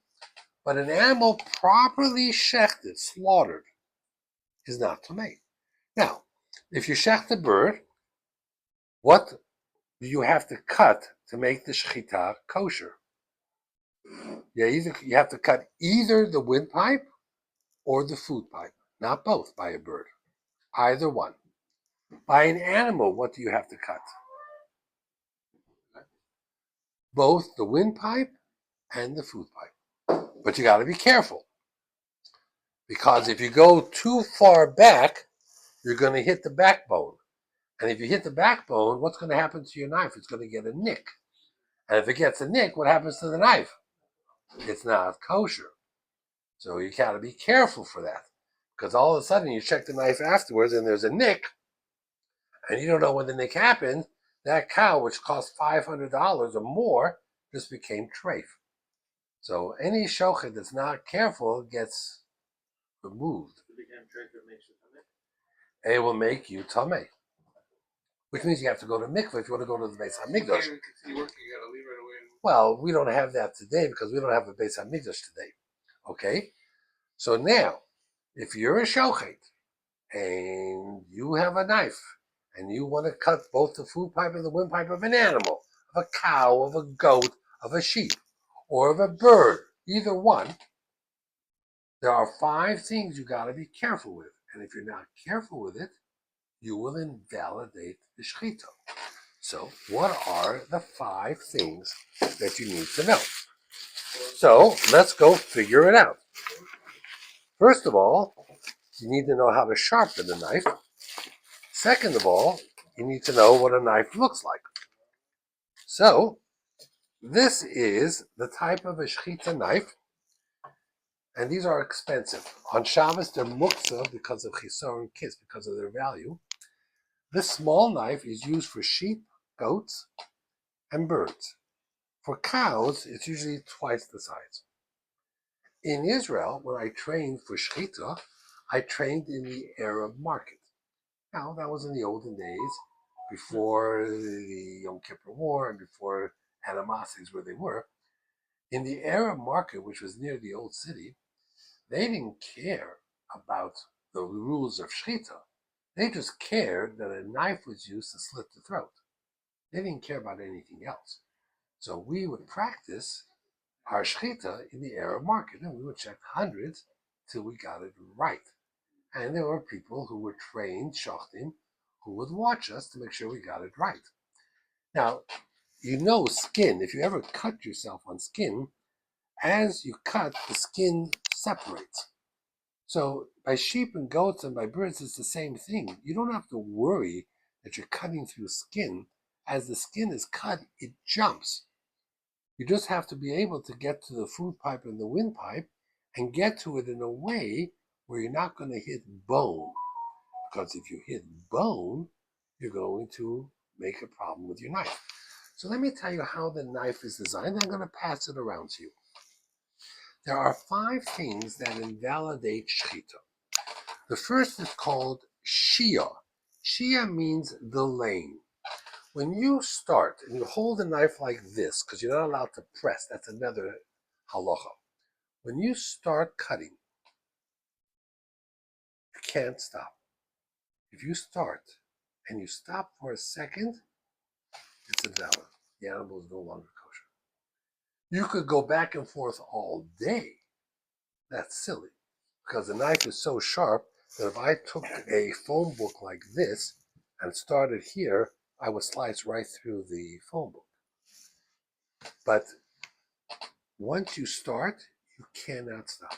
but an animal properly shechted, slaughtered, is not tameh. Now, if you shecht a bird, what do you have to cut to make the shechita kosher? You have to cut either the windpipe or the food pipe, not both by a bird, either one. By an animal, what do you have to cut? Both the windpipe and the food pipe. But you got to be careful, because if you go too far back, you're going to hit the backbone. And if you hit the backbone, what's going to happen to your knife? It's going to get a nick. And if it gets a nick, what happens to the knife? It's not kosher. So you got to be careful for that. Because all of a sudden you check the knife afterwards and there's a nick, and you don't know when the nick happened. That cow, which cost $500 or more, just became treif. So any shochet that's not careful gets removed. It will make you tameh. Which means you have to go to mikveh if you want to go to the Beis HaMikdash. You can't even continue working, you gotta leave right away. Well, we don't have that today because we don't have a Beis HaMikdash today. Okay? So now, if you're a shochet and you have a knife and you want to cut both the food pipe and the windpipe of an animal, of a cow, of a goat, of a sheep, or of a bird, either one, there are 5 things you got to be careful with. And if you're not careful with it, you will invalidate the shechita. So, what are the 5 things that you need to know? So, let's go figure it out. First of all, you need to know how to sharpen the knife. Second of all, you need to know what a knife looks like. So, this is the type of a shechita knife, and these are expensive. On Shabbos, they're muktzah because of chisor and kis, because of their value. This small knife is used for sheep, goats, and birds. For cows, it's usually twice the size. In Israel, when I trained for shechita, I trained in the Arab market. Now, that was in the olden days, before the Yom Kippur War and before animosities where they were. In the Arab market, which was near the old city, they didn't care about the rules of shechita. They just cared that a knife was used to slit the throat. They didn't care about anything else. So we would practice our shechita in the Arab market, and we would check hundreds till we got it right. And there were people who were trained shachtim who would watch us to make sure we got it right. Now, you know skin, if you ever cut yourself on skin, as you cut, the skin separates. So by sheep and goats and by birds, it's the same thing. You don't have to worry that you're cutting through skin. As the skin is cut, it jumps. You just have to be able to get to the food pipe and the windpipe and get to it in a way where you're not going to hit bone. Because if you hit bone, you're going to make a problem with your knife. So let me tell you how the knife is designed. I'm going to pass it around to you. There are 5 things that invalidate shechita. The first is called shia. Shia means delaying. When you start and you hold a knife like this, because you're not allowed to press, that's another halacha. When you start cutting, you can't stop. If you start and you stop for a second, it's invalid. The animal is no longer kosher. You could go back and forth all day. That's silly, because the knife is so sharp that if I took a phone book like this and started here, I would slice right through the phone book. But once you start, you cannot stop.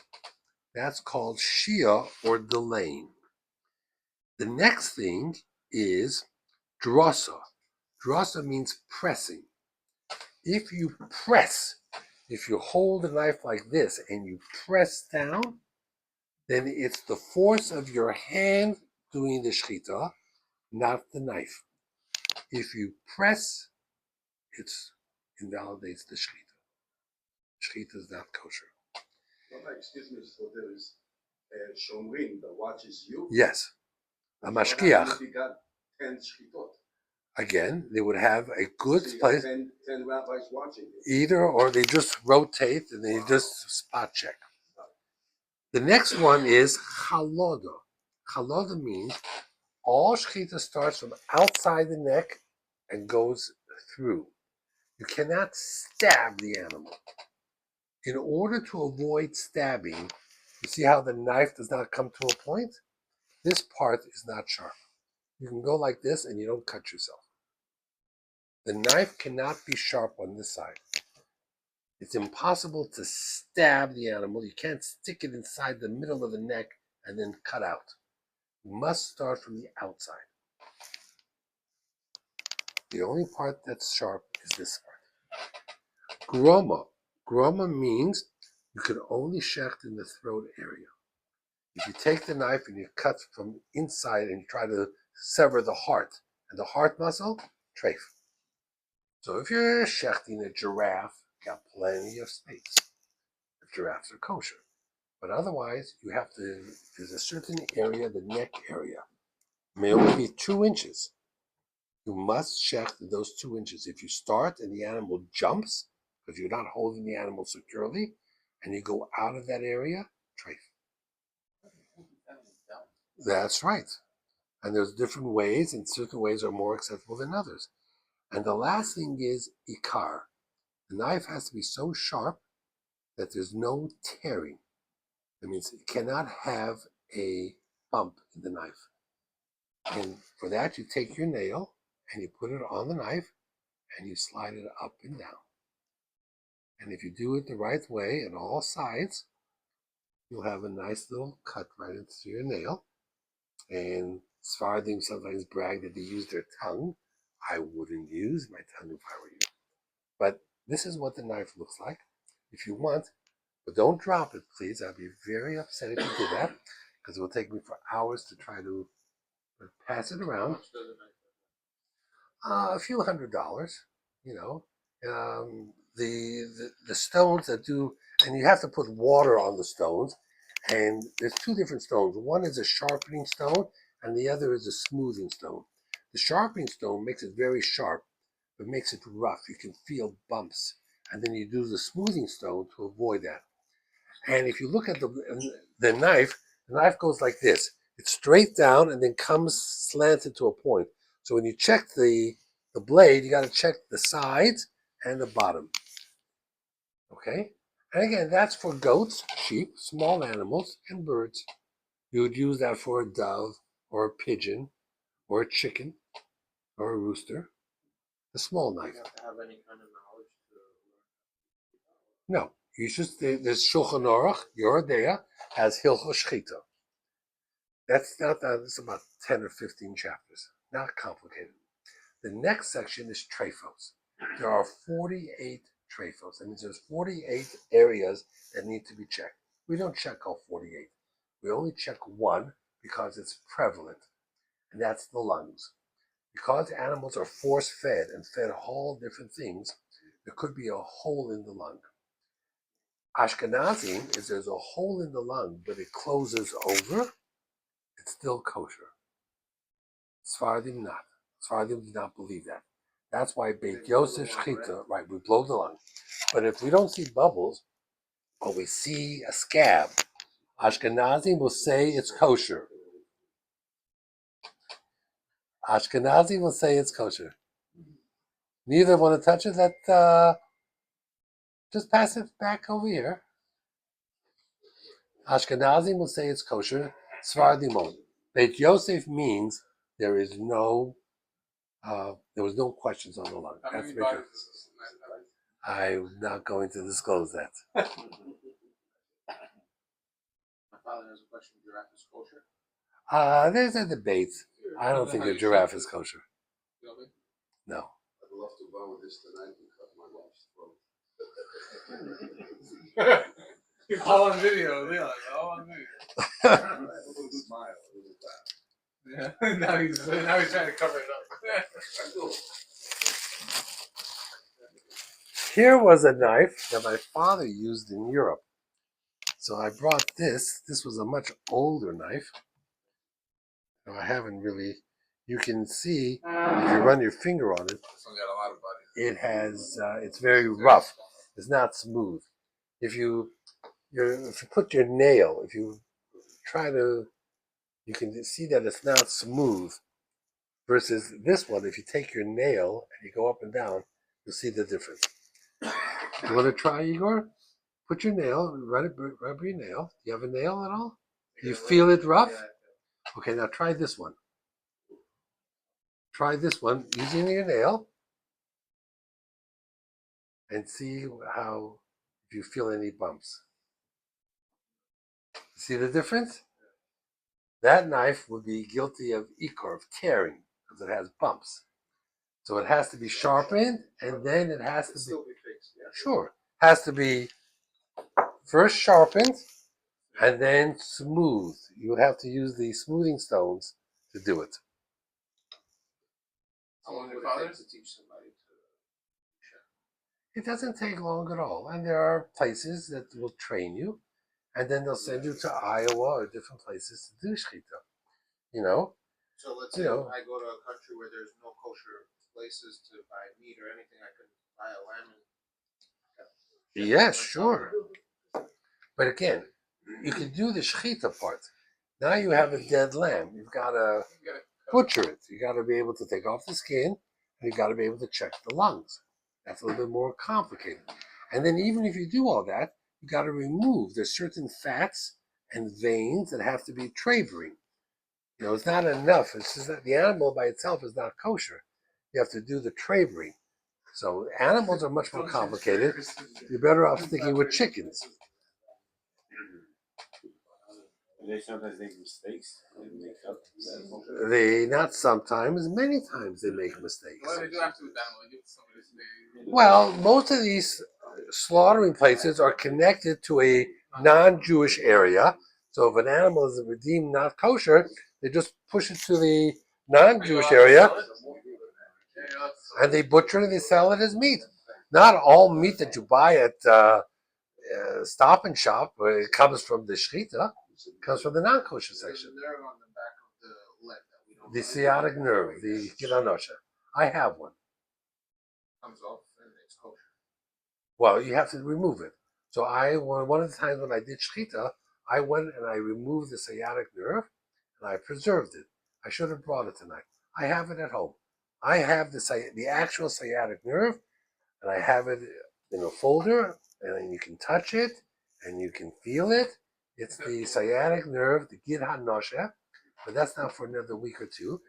That's called shia, or delaying. The next thing is drasa. Drasa means pressing. If you press, if you hold a knife like this and you press down, then it's the force of your hand doing the shechita, not the knife. If you press, it invalidates the shechita. Shechita is not kosher. Excuse me, so there is shomrim that watches you? Yes. A mashkiach. If you got 10 shchitot. Again, they would have a good So place. 10 rabbis watching you. Either, or they just rotate and they just spot check. The next one is chaloda. Chaloda means all shechita starts from outside the neck and goes through. You cannot stab the animal. In order to avoid stabbing, you see how the knife does not come to a point? This part is not sharp. You can go like this and you don't cut yourself. The knife cannot be sharp on this side. It's impossible to stab the animal. You can't stick it inside the middle of the neck and then cut out. You must start from the outside. The only part that's sharp is this part. Groma. Groma means you can only shecht in the throat area. If you take the knife and you cut from inside and you try to sever the heart and the heart muscle, treif. So if you're shechting a giraffe, you got plenty of space. If giraffes are kosher. But otherwise, you have to, there's a certain area, the neck area, may only be 2 inches. You must shecht those 2 inches. If you start and the animal jumps, because you're not holding the animal securely, and you go out of that area, treif. That's right. And there's different ways, and certain ways are more acceptable than others. And the last thing is ikar. The knife has to be so sharp that there's no tearing. That means it cannot have a bump in the knife. And for that, you take your nail and you put it on the knife and you slide it up and down. And if you do it the right way on all sides, you'll have a nice little cut right into your nail. And Sephardim sometimes brag that they use their tongue. I wouldn't use my tongue if I were you. But this is what the knife looks like. If you want, but don't drop it, please. I'd be very upset if you did that, because it will take me for hours to try to pass it around. A few $100, you know. The stones that do, and you have to put water on the stones. And there's 2 different stones. One is a sharpening stone, and the other is a smoothing stone. The sharpening stone makes it very sharp, but makes it rough. You can feel bumps. And then you do the smoothing stone to avoid that. And if you look at the knife goes like this. It's straight down and then comes slanted to a point. So when you check the blade, you got to check the sides and the bottom. Okay? And again, that's for goats, sheep, small animals, and birds. You would use that for a dove or a pigeon or a chicken or a rooster. A small You knife. have to have any kind of knowledge to No, you just there's Shulchan Aruch, Yoredea has Hilchos Shchita. That's not that. It's about 10 or 15 chapters. Not complicated. The next section is Trephos. There are 48 Trephos. That means there's 48 areas that need to be checked. We don't check all 48. We only check one because it's prevalent, and that's the lungs. Because animals are force-fed and fed all different things, there could be a hole in the lung. Ashkenazim is there's a hole in the lung, but it closes over, it's still kosher. Sephardim not. Sephardim do not believe that. That's why Beit Yosef Shchita, right, we blow the lung. But if we don't see bubbles, or we see a scab, Ashkenazim will say it's kosher. Ashkenazim will say it's kosher. Neither want to touch it, just pass it back over here. Ashkenazim will say it's kosher. Sephardim won't. Beit Yosef means there was no questions on the lung. how That's many Beit Yosef. bodies? I'm not going to disclose that. My father has a question. Giraffe is kosher? There's a debate. I don't think a giraffe is kosher. You know what No. I'd love to borrow this tonight and cut my wife's throat. I mean? It's all on video, Leon. All on video. Smile, a little laugh. Yeah. now he's trying to cover it up. I do. Here was a knife that my father used in Europe. So I brought this. This was a much older knife. I haven't really. You can see if you run your finger on it. This one got a lot of bodies. It has. It's very rough. It's not smooth. If you put your nail, if you try to, you can see that it's not smooth. Versus this one, if you take your nail and you go up and down, you'll see the difference. You want to try, Igor? Put your nail, rub your nail. Do you have a nail at all? Do you feel it rough? Okay, now try this one. Try this one using your nail and see if you feel any bumps. See the difference? That knife would be guilty of ikor, of tearing, because it has bumps. So it has to be sharpened, and then it has to be Still be fixed, yeah. sure. Has to be first sharpened and then smooth. You would have to use the smoothing stones to do it. How long would your it father? take to teach somebody to It doesn't take long at all. And there are places that will train you, and then they'll send you to Iowa or different places to do shechita. You know? So let's You say know. I go to a country where there's no kosher places to buy meat or anything, I could buy a lamb and Yes, sure. But again, you can do the shechita part. Now you have a dead lamb. You've got to butcher it. You got to be able to take off the skin, and you got to be able to check the lungs. That's a little bit more complicated. And then even if you do all that, you got to remove. There's certain fats and veins that have to be travoring. You know, it's not enough. It's just that the animal by itself is not kosher. You have to do the travoring. So animals are much more complicated. You're better off sticking with chickens. They sometimes make mistakes and make up. They not sometimes, many times they make mistakes. What do they do after the animal? Give somebody today. Well, most of these slaughtering places are connected to a non-Jewish area. So if an animal is redeemed not kosher, they just push it to the non-Jewish area and they butcher it and they sell it as meat. Not all meat that you buy at Stop and Shop it comes from the shechita, comes from the non-kosher section. the nerve on the back of the leg that we don't The sciatic nerve, the giranosha. I have one. comes off and it's kosher. Well, you have to remove it. So one of the times when I did shechita, I went and I removed the sciatic nerve and I preserved it. I should have brought it tonight. I have it at home. I have the actual sciatic nerve, and I have it in a folder, and you can touch it, and you can feel it. It's the sciatic nerve, the gid hanosha, but that's not for another week or two.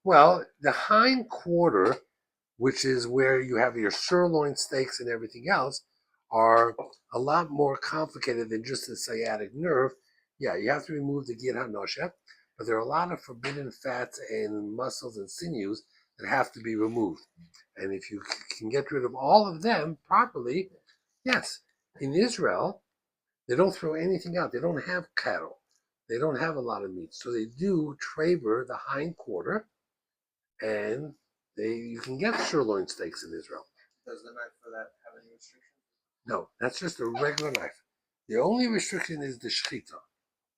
Well, the hind quarter, which is where you have your sirloin steaks and everything else, are a lot more complicated than just the sciatic nerve. Yeah, you have to remove the gid hanosha, but there are a lot of forbidden fats and muscles and sinews that have to be removed. And if you can get rid of all of them properly, yes. In Israel, they don't throw anything out. They don't have cattle. They don't have a lot of meat. So they do traver the hind quarter, and you can get sirloin steaks in Israel. Does the knife for that have any restrictions? No, that's just a regular knife. The only restriction is the shechita.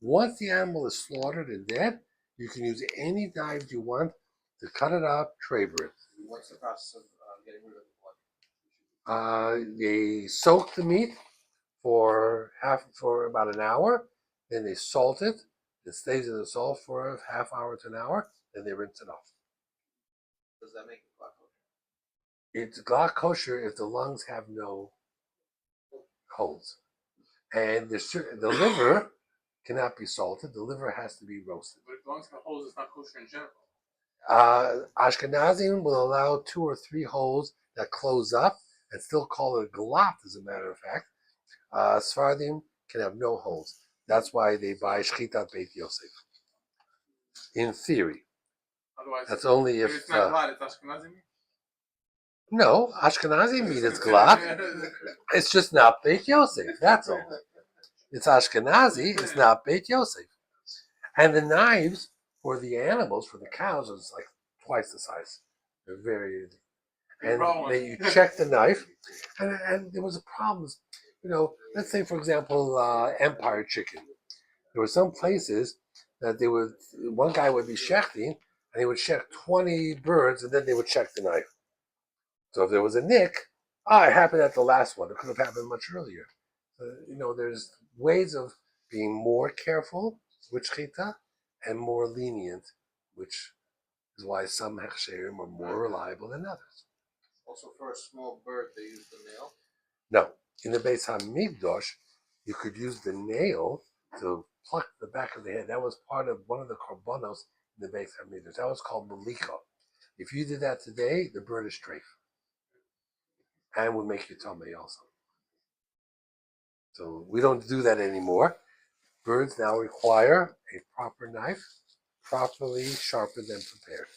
Once the animal is slaughtered and dead, you can use any knife you want to cut it up, traver it. What's the process of getting rid of the blood? They soak the meat for about an hour, then they salt it. It stays in the salt for a half hour to an hour, then they rinse it off. Does that make it blood kosher? It's glot kosher if the lungs have no holes. And the liver cannot be salted. The liver has to be roasted. But if the lungs have holes, it's not kosher in general. Ashkenazim will allow 2 or 3 holes that close up and still call it glot, as a matter of fact. Sfardim can have no holes. That's why they buy Shchitat Beit Yosef. In theory. Otherwise, That's only if it's not glad, it's Ashkenazi meat. no, Ashkenazi meat is glot. It's just not Beit Yosef. That's all. It's Ashkenazi. It's not Beit Yosef. And the knives for the animals, for the cows, is like twice the size. They're very easy. And you check the knife, and there was a problem. Let's say, for example, Empire Chicken. There were some places that one guy would be shechting, and he would check 20 birds, and then they would check the knife. So if there was a nick, it happened at the last one. It could have happened much earlier. There's ways of being more careful with shechita and more lenient, which is why some hechsherim are more reliable than others. Also, for a small bird, they use the nail. No, in the Beis Hamikdash, you could use the nail to pluck the back of the head. That was part of one of the korbanos in the Beis Hamikdash. That was called malika. If you did that today, the bird is strafe, and would make you tummy also. So we don't do that anymore. Birds now require a proper knife, properly sharpened and prepared.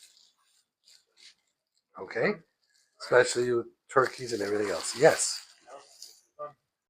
Okay? Especially with turkeys and everything else. Yes?